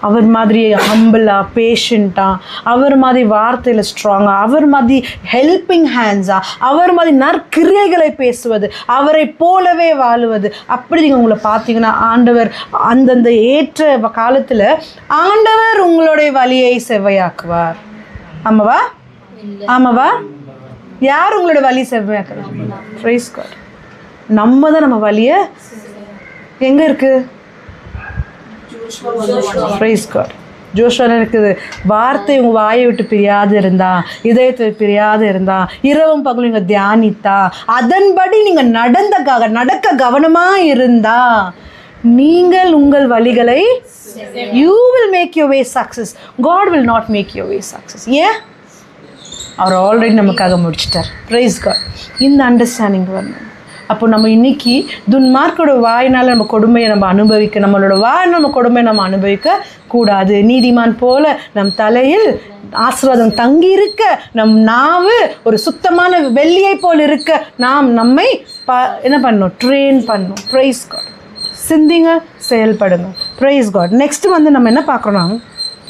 S1: அவர் மாதிரி ஹம்பிளாக பேஷண்ட்டாக, அவர் மாதிரி வார்த்தையில் ஸ்ட்ராங்காக, அவர் மாதிரி ஹெல்பிங் ஹேண்ட்ஸாக, அவர் மாதிரி நற்கிரியைகளை பேசுவது, அவரை போலவே வாழுவது, அப்படி நீங்கள் உங்களை பார்த்தீங்கன்னா ஆண்டவர் அந்தந்த ஏற்ற காலத்தில் ஆண்டவர் உங்களுடைய வழியை செவ்வையாக்குவார். ஆமாவா? ஆமாவா? யார் உங்களோட வழி செவ்வையாக்குறார்? Price God. நம்ம தான் நம்ம வழியை எங்கே இருக்குது? Praise God. ஜோஷுவா இருக்குது, வார்த்தை உங்கள் வாயை விட்டு பிரியாது இருந்தா, இதயத்தை பிரியாது இருந்தா, இரவும் பகலும் நீங்கள் தியானித்தா, அதன்படி நீங்கள் நடக்க கவனமாக இருந்தா நீங்கள் உங்கள் வழிகளை you will make your way success. God will not make your way success. ஏன்? அவர் ஆல்ரெடி நமக்காக முடிச்சிட்டார். Praise God. இந்த அண்டர்ஸ்டாண்டிங் வரணும். அப்போ நம்ம இன்னைக்கு துன்மார்க்கோட வாயினால் நம்ம கொடுமையை நம்ம அனுபவிக்க, நம்மளோட வாய் நம்ம கொடுமையை நம்ம அனுபவிக்க கூடாது. நீதிமான் போல நம் தலையில் ஆசீர்வாதம் தங்கி இருக்க, நம் நாவு ஒரு சுத்தமான வெள்ளியை போல் இருக்க நாம் நம்மை என்ன பண்ணணும்? ட்ரெயின் பண்ணணும். Praise God. சிந்திங்க, செயல்படுங்க. Praise God. நெக்ஸ்ட் நம்ம என்ன பார்க்குறோம்னா,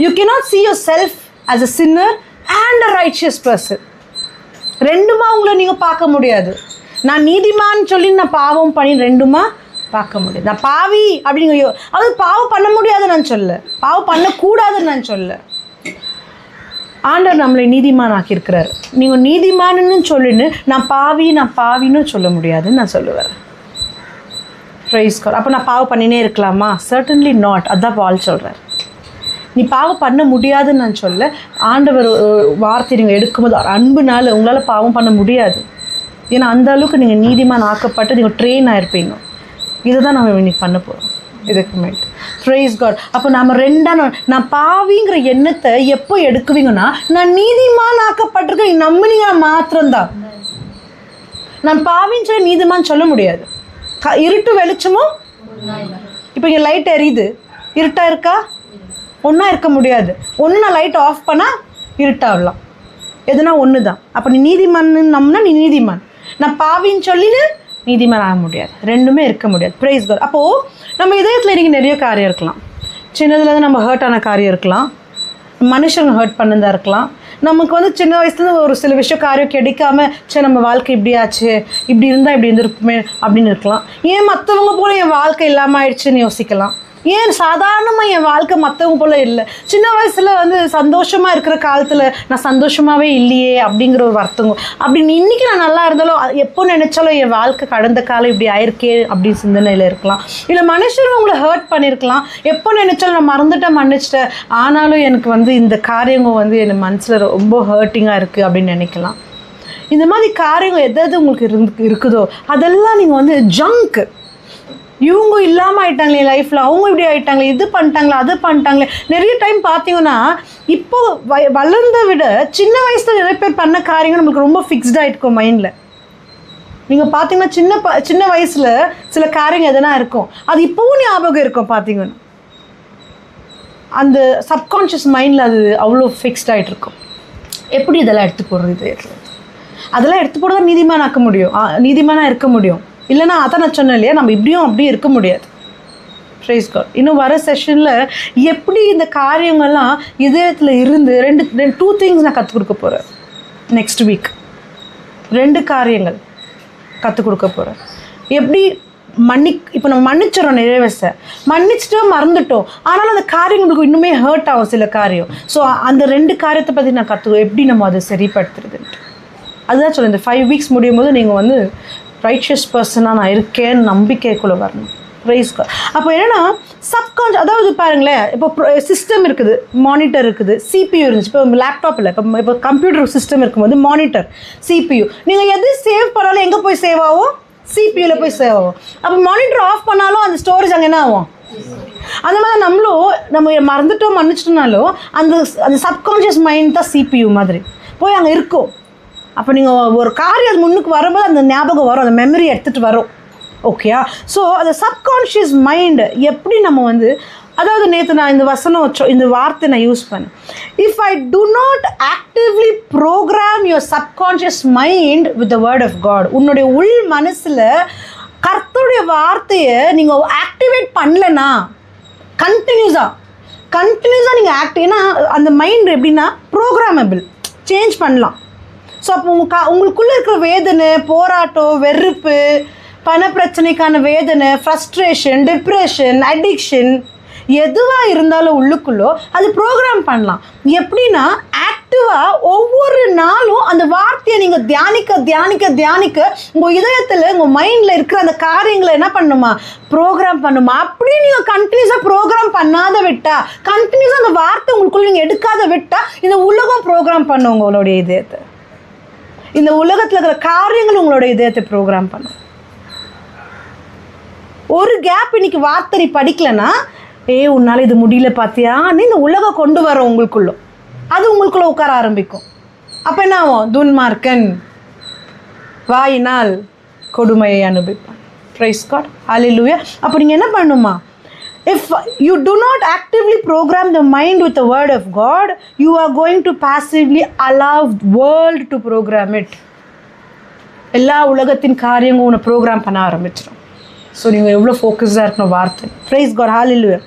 S1: you cannot see yourself as a sinner and a righteous person. ரெண்டுமா உங்களை நீங்கள் பார்க்க முடியாது. நான் நீதிமான் சொல்லி நான் பாவம் பண்ணி ரெண்டுமா பார்க்க முடியாது. நான் பாவி அப்படிங்க, அது பாவம் பண்ண முடியாதுன்னு நான் சொல்ல, பாவம் பண்ணக்கூடாதுன்னு நான் சொல்ல. ஆண்டவர் நம்மளை நீதிமான் ஆக்கியிருக்கிறார். நீங்கள் நீதிமான்னு சொல்லின்னு நான் பாவின்னு சொல்ல முடியாதுன்னு நான் சொல்லுவேன். Praise God. அப்போ நான் பாவம் பண்ணினே இருக்கலாமா? Certainly not. அதான் பால் சொல்கிறார். நீ பாவம் பண்ண முடியாதுன்னு நான் சொல்ல. ஆண்டவர் வார்த்தை நீங்கள் எடுக்கும்போது அன்புனால உங்களால் பாவம் பண்ண முடியாது. ஏன்னா அந்த அளவுக்கு நீங்கள் நீதிமான் ஆக்கப்பட்டு நீங்கள் ட்ரெயின் ஆகிருப்பீங்க. இதை தான் நம்ம இன்னைக்கு பண்ண போகிறோம் இதுக்கு மேல். Praise God. அப்போ நம்ம நான் பாவிங்கிற எண்ணத்தை எப்போ எடுக்குவீங்கன்னா, நான் நீதிமான் ஆக்கப்பட்டிருக்கேன் நம்பினீங்க மாத்திரம்தான். நான் பாவின்னு சொல்லி நீதிமான் சொல்ல முடியாது. இருட்டு வெளிச்சமும், இப்போ இங்கே லைட் எரியுது, இருட்டாக இருக்கா? ஒன்றா இருக்க முடியாது. ஒன்று நான் லைட் ஆஃப் பண்ணால் இருட்டாகலாம், எதுனா ஒன்று தான். அப்போ நீ நீதிமான் நம்பினா நீ நீதிமான், நான் பாவின்னு சொல்லின்னு நீதிமான் ஆக முடியாது. ரெண்டுமே இருக்க முடியாது. Praise God. அப்போது நம்ம இதயத்தில் இன்றைக்கி நிறைய காரியம் இருக்கலாம். சின்னதுலேருந்து நம்ம ஹர்ட் ஆன காரியம் இருக்கலாம், மனுஷங்க ஹர்ட் பண்ணதா இருக்கலாம். நமக்கு சின்ன வயசுலேருந்து ஒரு சில விஷயம் காரியம் கிடைக்காம, சரி நம்ம வாழ்க்கை இப்படி ஆச்சு, இப்படி இருந்தால் இப்படி இருந்திருக்குமே அப்படின்னு இருக்கலாம். ஏன் மற்றவங்க போல என் வாழ்க்கை இல்லாமல் ஆயிடுச்சுன்னு யோசிக்கலாம். ஏன் சாதாரணமாக என் வாழ்க்கை மற்றவங்க போல் இல்லை, சின்ன வயசில் சந்தோஷமாக இருக்கிற காலத்தில் நான் சந்தோஷமாகவே இல்லையே அப்படிங்கிற ஒரு வருத்தங்க. அப்படின்னு இன்றைக்கி நான் நல்லா இருந்தாலும் எப்போ நினச்சாலும் என் வாழ்க்கை கடந்த காலம் இப்படி ஆயிருக்கே அப்படின்னு சிந்தனையில் இருக்கலாம். இல்லை மனுஷரும் உங்களை ஹர்ட் பண்ணியிருக்கலாம், எப்போ நினச்சாலும் நான் மன்னிச்சிட்டேன், ஆனாலும் எனக்கு இந்த காரியங்க என் மனசில் ரொம்ப ஹர்ட்டிங்காக இருக்குது அப்படின்னு நினைக்கலாம். இந்த மாதிரி காரியங்கள் எதாவது உங்களுக்கு இருக்குதோ அதெல்லாம் நீங்கள் ஜங்க். இவங்க இல்லாமல் ஆயிட்டாங்களே லைஃப்பில், அவங்க இப்படி ஆகிட்டாங்களே, இது பண்ணிட்டாங்களே, அது பண்ணிட்டாங்களே. நிறைய டைம் பார்த்தீங்கன்னா இப்போது வளர்ந்த விட சின்ன வயசில் நிறைய பேர் பண்ண காரியங்கள் நம்மளுக்கு ரொம்ப ஃபிக்ஸ்டாக இருக்கும் மைண்டில். நீங்கள் பார்த்தீங்கன்னா சின்ன வயசில் சில காரியங்கள் எதனா இருக்கும், அது இப்போவும் ஞாபகம் இருக்கும். பார்த்தீங்கன்னா அந்த சப்கான்ஷியஸ் மைண்டில் அது அவ்வளோ ஃபிக்ஸ்ட் ஆகிட்டு இருக்கும். எப்படி இதெல்லாம் எடுத்து போடுறது? அதெல்லாம் எடுத்து போட தான் நீதிமான் ஆக்க முடியும், நீதிமானாக இருக்க முடியும். இல்லைனா அதான் நான் சொன்னேன் இல்லையா, நம்ம இப்படியும் அப்படியும் இருக்க முடியாது. Praise God. இன்னும் வர செஷனில் எப்படி இந்த காரியங்கள்லாம் இதயத்தில் இருந்து ரெண்டு 2 திங்ஸ் நான் கற்றுக் கொடுக்க போகிறேன் நெக்ஸ்ட் வீக். 2 காரியங்கள் கற்றுக் கொடுக்க போகிறேன். எப்படி இப்போ நம்ம மன்னிச்சிடறோம் நிறைவேச மன்னிச்சிட்டோம் மறந்துட்டோம், ஆனாலும் அந்த காரியம் உங்களுக்கு இன்னுமே ஹர்ட் ஆகும் சில காரியம். ஸோ அந்த 2 காரியத்தை பற்றி நான் எப்படி நம்ம அதை சரிப்படுத்துறதுன்ட்டு அதுதான் சொல்ல. இந்த 5 வீக்ஸ் முடியும் போது நீங்கள் வந்து ரைச்சியஸ் பர்சனாக நான் இருக்கேன்னு நம்பிக்கைக்குள்ளே வரணும். Praise God. அப்போ என்னென்னா அதாவது பாருங்களேன், இப்போ சிஸ்டம் இருக்குது, மானிட்டர் இருக்குது, CPU இருந்துச்சு. இப்போ லேப்டாப் இல்லை, இப்போ கம்ப்யூட்டர் சிஸ்டம் இருக்கும்போது மானிட்டர், CPU. நீங்கள் எது சேவ் பண்ணாலும் எங்கே போய் சேவ் ஆகும்? CPUவில் போய் சேவ் ஆகும். அப்போ மானிட்டர் ஆஃப் பண்ணாலும் அந்த ஸ்டோரேஜ் அங்கே என்ன ஆகும்? அந்த மாதிரி நம்ம மறந்துட்டோம் மன்னிச்சிட்டோம்னாலும் அந்த சப்கான்ஷியஸ் மைண்ட் தான் CPU மாதிரி போய் அங்கே இருக்கும். அப்போ நீங்கள் ஒரு காரியம் அது முன்னுக்கு வரும்போது அந்த ஞாபகம் வரும், அந்த மெமரி எடுத்துகிட்டு வரும். ஓகேயா? ஸோ அந்த சப்கான்ஷியஸ் மைண்டு எப்படி நம்ம வந்து, அதாவது நேற்று நான் இந்த வார்த்தை நான் யூஸ் பண்ணேன். If I do not actively program your subconscious mind with the word of God, உன்னுடைய உள் மனசில் கர்த்தருடைய வார்த்தையை நீங்கள் ஆக்டிவேட் பண்ணலன்னா கண்டினியூஸாக நீங்கள் ஏன்னா அந்த மைண்ட் எப்படின்னா ப்ரோக்ராமபிள், சேஞ்ச் பண்ணலாம். ஸோ அப்போ உங்களுக்குள்ளே இருக்கிற வேதனை, போராட்டம், வெறுப்பு, பண பிரச்சனைக்கான வேதனை, ஃப்ரஸ்ட்ரேஷன், டிப்ரெஷன், அடிக்ஷன் எதுவாக இருந்தாலும் உள்ளுக்குள்ளோ அது ப்ரோக்ராம் பண்ணலாம். எப்படின்னா ஆக்டிவாக ஒவ்வொரு நாளும் அந்த வார்த்தையை நீங்கள் தியானிக்க உங்கள் இதயத்தில் உங்கள் மைண்டில் இருக்கிற அந்த காரியங்களை என்ன பண்ணுமா? ப்ரோக்ராம் பண்ணுமா. அப்படி நீங்கள் கண்டினியூஸாக ப்ரோக்ராம் பண்ணாத விட்டா, கண்டினியூஸாக அந்த வார்த்தை உங்களுக்குள்ள நீங்கள் எடுக்காத விட்டால் இந்த உலகம் ப்ரோக்ராம் பண்ணும் உங்களுடைய இதயத்தை. இந்த உலகத்தில் இருக்கிற காரியங்கள் உங்களோட இதயத்தை ப்ரோக்ராம் பண்ணும். ஒரு கேப் இன்னைக்கு வார்த்தை நீ படிக்கலைன்னா, உன்னால் இது முடியல பார்த்தியான்னு இந்த உலகம் கொண்டு வர உங்களுக்குள்ள, அது உங்களுக்குள்ள உட்கார ஆரம்பிக்கும். அப்போ என்ன ஆகும்? துன்மார்க்கன் வாயினால் கொடுமையை அனுபவிப்பான். Price God, hallelujah. அப்போ நீங்கள் என்ன பண்ணுமா? If you do not actively program the mind with the word of God, you are going to passively allow the world to program it. எல்லா உலகத்தின் காரியங்களும் உன்னை ப்ரோக்ராம் பண்ண ஆரம்பிச்சிடும். ஸோ நீங்கள் எவ்வளோ ஃபோக்கஸ்டாக இருக்கணும் வார்த்தை. பிரைஸ் காட், ஹல்லேலூயா.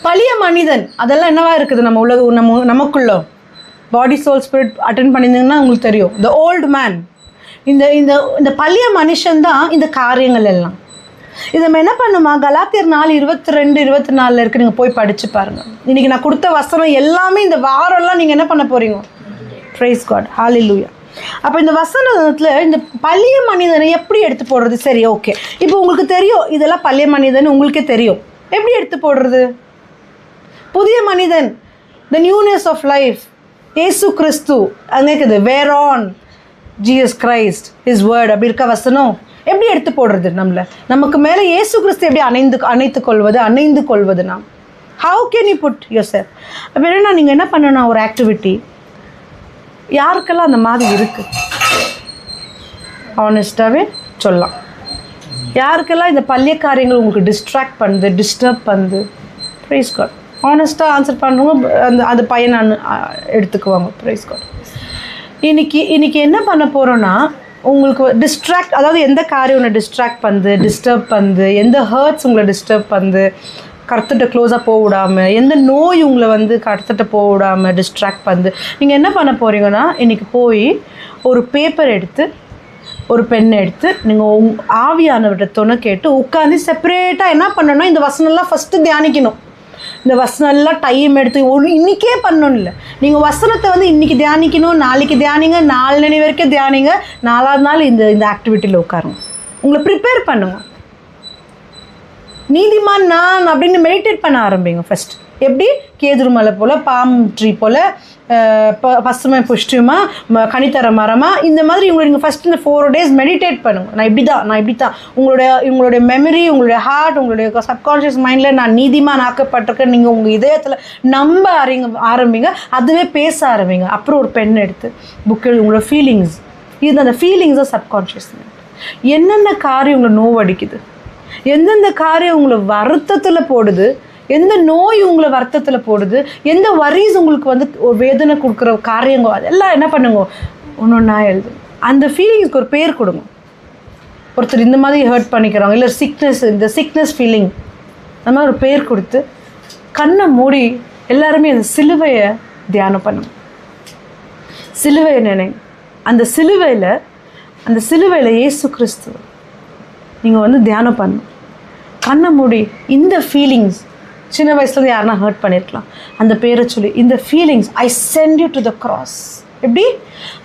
S1: பழைய மனிதன் அதெல்லாம் என்னவா இருக்குது நமக்குள்ள பாடி சோல் ஸ்பிரிட் அட்டென்ட் பண்ணியிருந்தீங்கன்னா உங்களுக்கு தெரியும். த ஓல்டு மேன், இந்த பழைய மனுஷன்தான் இந்த காரியங்கள் எல்லாம். இதை நம்ம என்ன பண்ணுமா? கலாத்தியர் 4:22-24 இருக்கு, நீங்கள் போய் படித்து பாருங்கள். இன்றைக்கி நான் கொடுத்த வசனம் எல்லாமே இந்த வாரம்லாம் நீங்கள் என்ன பண்ண போகிறீங்க? Price God, hallelujah. அப்போ இந்த வசனத்தில் இந்த பழைய மனிதனை எப்படி எடுத்து போடுறது? சரி, ஓகே. இப்போ உங்களுக்கு தெரியும் இதெல்லாம் பழைய மனிதன், உங்களுக்கே தெரியும். எப்படி எடுத்து போடுறது? புதிய மனிதன், the newness of life, Yesu Kristu அங்கே இருக்குது. Where on Jesus Christ, his word, அப்படி இருக்க வசனம் எப்படி எடுத்து போடுறது? நமக்கு மேலே இயேசு கிறிஸ்து எப்படி அணைந்து கொள்வது நாம்? How can you put yourself? அப்போ என்னன்னா நீங்கள் என்ன பண்ணணும்? ஒரு ஆக்டிவிட்டி யாருக்கெல்லாம் அந்த மாதிரி இருக்குது ஆனஸ்டாகவே சொல்லலாம். யாருக்கெல்லாம் இந்த பழைய காரியங்கள் உங்களுக்கு டிஸ்டர்ப் பண்ணுது? Price God. ஆனஸ்ட்டாக ஆன்சர் பண்ணுறவங்க அந்த பையனை எடுத்துக்குவாங்க. Praise God. இன்னைக்கு என்ன பண்ண போகிறோன்னா, உங்களுக்கு அதாவது எந்த காரியம் உங்களை டிஸ்டர்ப் பண்ணுது, எந்த ஹர்ட்ஸ் உங்களை டிஸ்டர்ப் பண்ணுது, கர்த்தர்கிட்ட க்ளோஸாக போக விடாமல், எந்த நோய் உங்களை வந்து கர்த்தர்கிட்ட போக விடாமல் டிஸ்ட்ராக்ட் பண்ணுது, நீங்கள் என்ன பண்ண போகிறீங்கன்னா, இன்றைக்கி போய் ஒரு பேப்பர் எடுத்து, ஒரு பென் எடுத்து, நீங்கள் ஆவியானவர்கிட்ட துணை கேட்டு உட்காந்து செப்பரேட்டாக என்ன பண்ணணும்னா, இந்த வசனம்லாம் ஃபஸ்ட்டு தியானிக்கணும். இந்த வசனம்லாம் டைம் எடுத்து இன்றைக்கே பண்ணணும் இல்லை. நீங்கள் வசனத்தை வந்து இன்றைக்கி தியானிக்கணும், நாளைக்கு தியானிங்க, 4 மணி வரைக்கும் தியானிங்க, 4ஆவது நாள் இந்த ஆக்டிவிட்டியில் உட்காருங்க. உங்களை ப்ரிப்பேர் பண்ணுங்க. நீதிமான் நான் அப்படின்னு மெடிடேட் பண்ண ஆரம்பிங்க ஃபஸ்ட். எப்படி? கேதுரு மலை போல், பாம் ட்ரீ போல், பசுமை புஷ்டியமாக, கனித்தர மரமாக, இந்த மாதிரி நீங்கள் ஃபஸ்ட்டு இந்த 4 days மெடிடேட் பண்ணுங்கள். நான் இப்படி தான் உங்களுடைய மெமரி, உங்களுடைய ஹார்ட், உங்களுடைய சப்கான்ஷியஸ் மைண்டில் நான் நீதிமான் ஆக்கப்பட்டிருக்கேன் நீங்கள் உங்கள் இதயத்தில் நம்ப ஆரம்பிங்க. அதுவே பேச ஆரம்பிங்க. அப்புறம் ஒரு பென் எடுத்து புக்கு உங்களோட ஃபீலிங்ஸ், இது அந்த ஃபீலிங்ஸை சப்கான்ஷியஸ் மைண்ட், என்னென்ன காரியம் உங்களை நோவடிக்குது, எந்தெந்த காரியம் உங்களை வருத்தத்தில் போடுது, எந்த நோய் உங்களை வருத்தத்தில் போடுது, எந்த வரிஸ் உங்களுக்கு வந்து ஒரு வேதனை கொடுக்குற காரியங்கோ, அதெல்லாம் என்ன பண்ணுங்க, ஒன்றா எழுது. அந்த ஃபீலிங்ஸ்க்கு ஒரு பேர் கொடுங்க. ஒருத்தர் இந்த மாதிரி ஹர்ட் பண்ணிக்கிறாங்க, இல்லை இந்த சிக்னஸ் ஃபீலிங், அந்த மாதிரி ஒரு பேர் கொடுத்து கண்ணை மூடி எல்லாருமே அந்த சிலுவையை தியானம் பண்ணுங்க. சிலுவையை நினைங்க. அந்த சிலுவையில் அந்த சிலுவையில் இயேசு கிறிஸ்து நீங்கள் வந்து தியானம் பண்ணணும். கண்ணை மூடி இந்த ஃபீலிங்ஸ், சின்ன வயசுலேருந்து யாருன்னா ஹர்ட் பண்ணியிருக்கலாம், அந்த பேரை சொல்லி இந்த feelings, I sent you to the cross. எப்படி?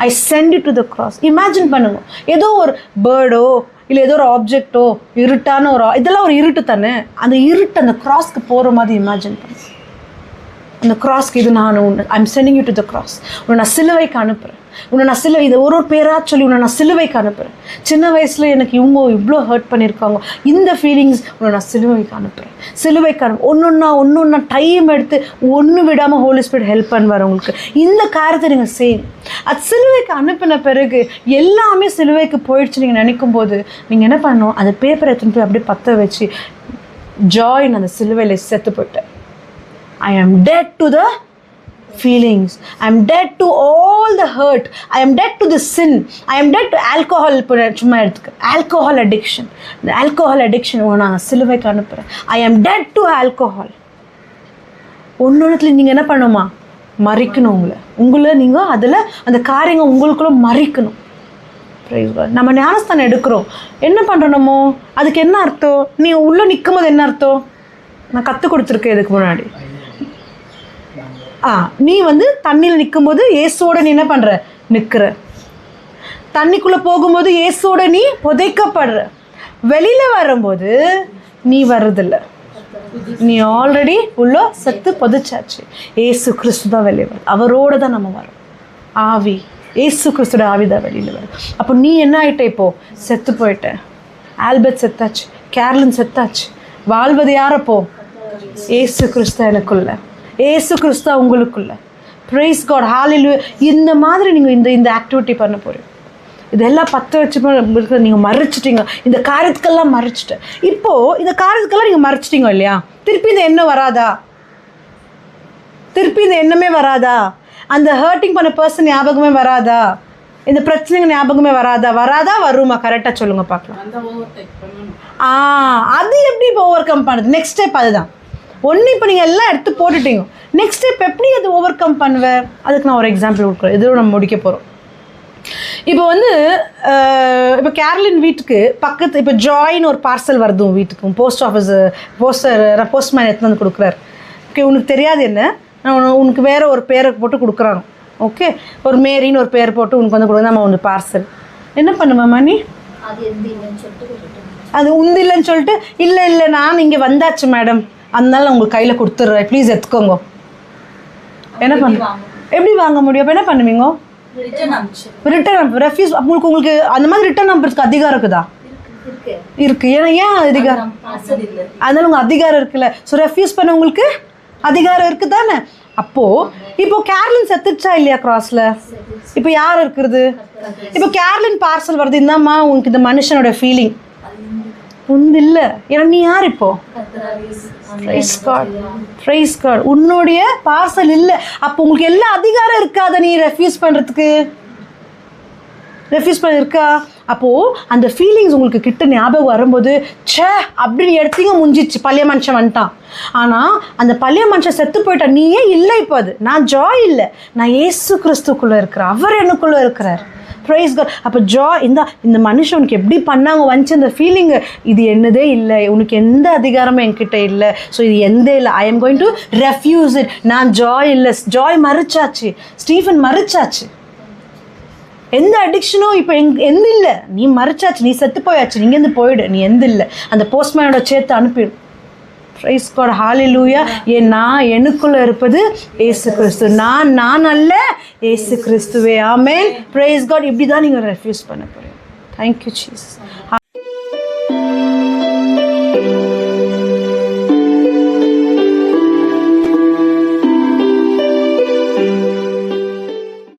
S1: I sent you to the cross. Imagine பண்ணுங்க, ஏதோ ஒரு பேர்டோ இல்லை ஏதோ ஒரு ஆப்ஜெக்டோ, இருட்டான ஒரு இதெல்லாம் ஒரு இருட்டு தானே, அந்த இருட்டு அந்த கிராஸ்க்கு போகிற மாதிரி இமேஜின் பண்ணுங்க. அந்த கிராஸ்க்கு இது நான் I'm sending you to the cross. உன்னை நான் சிலுவைக்கு அனுப்புகிறேன். உன்னை நான் சிலுவை, இதை ஒரு பேராக சொல்லி உன்னை நான் சிலுவைக்கு அனுப்புகிறேன். சின்ன வயசில் எனக்கு இவங்க இவ்வளோ ஹர்ட் பண்ணியிருக்காங்க, இந்த ஃபீலிங்ஸ் உன்னை நான் சிலுவைக்கு அனுப்புகிறேன். சிலுவைக்கு ஒன்று டைம் எடுத்து ஒன்று விடாமல் ஹோலி ஸ்பிரிட் ஹெல்ப் பண்ணுவார் உங்களுக்கு. இந்த காரியத்தை நீங்கள் செய்யுங்க. அது சிலுவைக்கு அனுப்பின பிறகு எல்லாமே சிலுவைக்கு போயிடுச்சு நீங்கள் நினைக்கும் போது நீங்கள் என்ன பண்ணணும், அந்த பேப்பரை எடுத்துன்னு போய் அப்படியே பற்ற வச்சு ஜாயின் அந்த சிலுவையில் செத்து போயிட்டேன். I am dead to the feelings. I am dead to all the hurt. I am dead to the sin. I am dead to alcohol. சும்மா எடுத்துக்க, alcohol addiction. இந்த alcohol addiction நான் சிலுவைக்கு அனுப்புகிறேன். I am dead to alcohol. ஒன்னொன்றுத்துல நீங்கள் என்ன பண்ணுமா, மறிக்கணும். உங்களை நீங்கள் அதில் அந்த காரியங்கள் உங்களுக்குள்ள மறிக்கணும். நம்ம ஞானஸ்தானம் எடுக்கிறோம், என்ன பண்ணுறோமோ அதுக்கு என்ன அர்த்தம்? நீ உள்ளே நிற்கும் போது என்ன அர்த்தம்? நான் கற்றுக் கொடுத்துருக்கேன் இதுக்கு முன்னாடி. நீ வந்து தண்ணியில் நிற்கும்போது இயேசுவோட நீ என்ன பண்ணுற, நிற்கிற. தண்ணிக்குள்ளே போகும்போது இயேசுவோட நீ புதைக்கப்படுற. வெளியில் வரும்போது நீ வர்றதில்லை, நீ ஆல்ரெடி உள்ள செத்து புதைச்சாச்சு. இயேசு கிறிஸ்து தான் வெளியே வரும், அவரோடு தான் நம்ம வரோம். ஆவி, இயேசு கிறிஸ்துவோட ஆவி தான் வெளியில் வரும். அப்போ நீ என்ன ஆகிட்ட, இப்போது செத்து போயிட்ட. ஆல்பர்ட் செத்தாச்சு, கேரளின் செத்தாச்சு. வாழ்வது யாரப்போ? இயேசு கிறிஸ்து எனக்குள்ள, இயேசு கிறிஸ்து உங்களுக்குள்ள. பிரைஸ் காட், ஹalleluya. இந்த மாதிரி நீங்கள் இந்த ஆக்டிவிட்டி பண்ண போகிறீங்க. இதெல்லாம் 10 வச்சு நீங்கள் மறைச்சிட்டீங்க, இந்த காரியத்துக்கெல்லாம் மறைச்சிட்டேன். இப்போது இந்த காரியத்துக்கெல்லாம் நீங்கள் மறைச்சிட்டீங்க இல்லையா, திருப்பி இந்த எண்ணம் வராதா? திருப்பி இந்த எண்ணமே வராதா? அந்த ஹர்ட்டிங் பண்ண பர்சன் ஞாபகமே வராதா? இந்த பிரச்சனைங்க ஞாபகமே வராதா? வருமா? கரெக்டாக சொல்லுங்கள் பார்க்கலாம். அது எப்படி இப்போ ஓவர் கம் பண்ணுது? நெக்ஸ்ட் ஸ்டெப் அதுதான். ஒன்று இப்போ நீங்கள் எல்லாம் எடுத்து போட்டுட்டீங்க, நெக்ஸ்ட் ஸ்டெப் எப்படி அது ஓவர் கம் பண்ணுவேன்? அதுக்கு நான் ஒரு எக்ஸாம்பிள் கொடுக்குறேன், இதோட நம்ம முடிக்க போகிறோம். இப்போ வந்து இப்போ கேரளின் வீட்டுக்கு பக்கத்து இப்போ ஜாயின் ஒரு பார்சல் வருது உன் வீட்டுக்கு. போஸ்ட் ஆஃபீஸ் போஸ்ட்மேன் எடுத்து வந்து கொடுக்குறாரு. ஓகே, உனக்கு தெரியாது என்ன, உனக்கு வேறு ஒரு பேரை போட்டு கொடுக்குறாங்க. ஓகே, ஒரு மேரின்னு ஒரு பேர் போட்டு உனக்கு வந்து கொடுக்குறது. நம்ம ஒன்று பார்சல் என்ன பண்ணுவேம்மா நீ? அது உந்தில்லைன்னு சொல்லிட்டு இல்லை நான் இங்கே வந்தாச்சு மேடம், அதனால நான் உங்களுக்கு கையில் கொடுத்துட்றேன், ப்ளீஸ் எடுத்துக்கோங்க. என்ன பண்ண, எப்படி வாங்க முடியும்? அப்போ என்ன பண்ணுவீங்க? Return refuse. உங்களுக்கு அந்த மாதிரி ரிட்டர்ன் நம்பருக்கு அதிகாரம் இருக்குதா? இருக்கு. ஏன் அதிகாரம்? அதனால உங்கள் அதிகாரம் இருக்குல்ல. ஸோ ரெஃப்யூஸ் பண்ண உங்களுக்கு அதிகாரம் இருக்குது தானே. அப்போது இப்போ கேரளின் செத்துச்சா இல்லையா கிராஸில்? இப்போ யார் இருக்கிறது? இப்போ கேரளின் பார்சல் வருது, இந்தாம்மா உனக்கு இந்த மனுஷனோட ஃபீலிங் உந்து இல்லை. ஏன்னா நீ யார் இப்போ? பிரைஸ் காட், உன்னுடைய பார்சல் இல்லை. அப்போ உங்களுக்கு எல்லா அதிகாரம் இருக்காத நீ ரெஃப்யூஸ் பண்ணுறதுக்கு? ரெஃப்யூஸ் பண்ணிருக்கா? அப்போது அந்த ஃபீலிங்ஸ் உங்களுக்கு கிட்ட ஞாபகம் வரும்போது சே அப்படின்னு எடுத்தீங்க, முடிஞ்சிச்சு, பழைய மனுஷன் வந்துட்டான். ஆனால் அந்த பழைய மனுஷன் செத்து போயிட்டான், நீயே இல்லை. இப்போ அது நான் ஜாய் இல்லை, நான் இயேசு கிறிஸ்துக்குள்ளே இருக்கிறேன், அவர் எனக்குள்ளே இருக்கிறார். Praise God. அப்போ இந்த மனுஷன் உனக்கு எப்படி பண்ணாங்க வந்துச்சு அந்த ஃபீலிங்கு, இது என்னதே இல்லை, உனக்கு எந்த அதிகாரமும் என்கிட்ட இல்லை, ஸோ இது எந்த இல்லை, I am going to refuse it. நான் ஜாய் இல்லை, ஜாய் மறிச்சாச்சு, ஸ்டீஃபன் மறிச்சாச்சு. எந்த அடிக்ஷனும் இப்போ எந்த இல்லை, நீ மறிச்சாச்சு, நீ செத்து போயாச்சு, நீ இங்கேருந்து போயிடு, நீ எந்த இல்லை, அந்த போஸ்ட்மேனோட சேர்த்து அனுப்பிடும். பிரைஸ் காட், ஹalleluya. நான் எனக்குள்ள இருப்பது இயேசு கிறிஸ்து, நான் அல்ல, இயேசு கிறிஸ்துவே. ஆமென். Praise God. இப்படி தான் நீங்கள் ரெஃப்யூஸ் பண்ண போகிறீங்க. Thank you Jesus.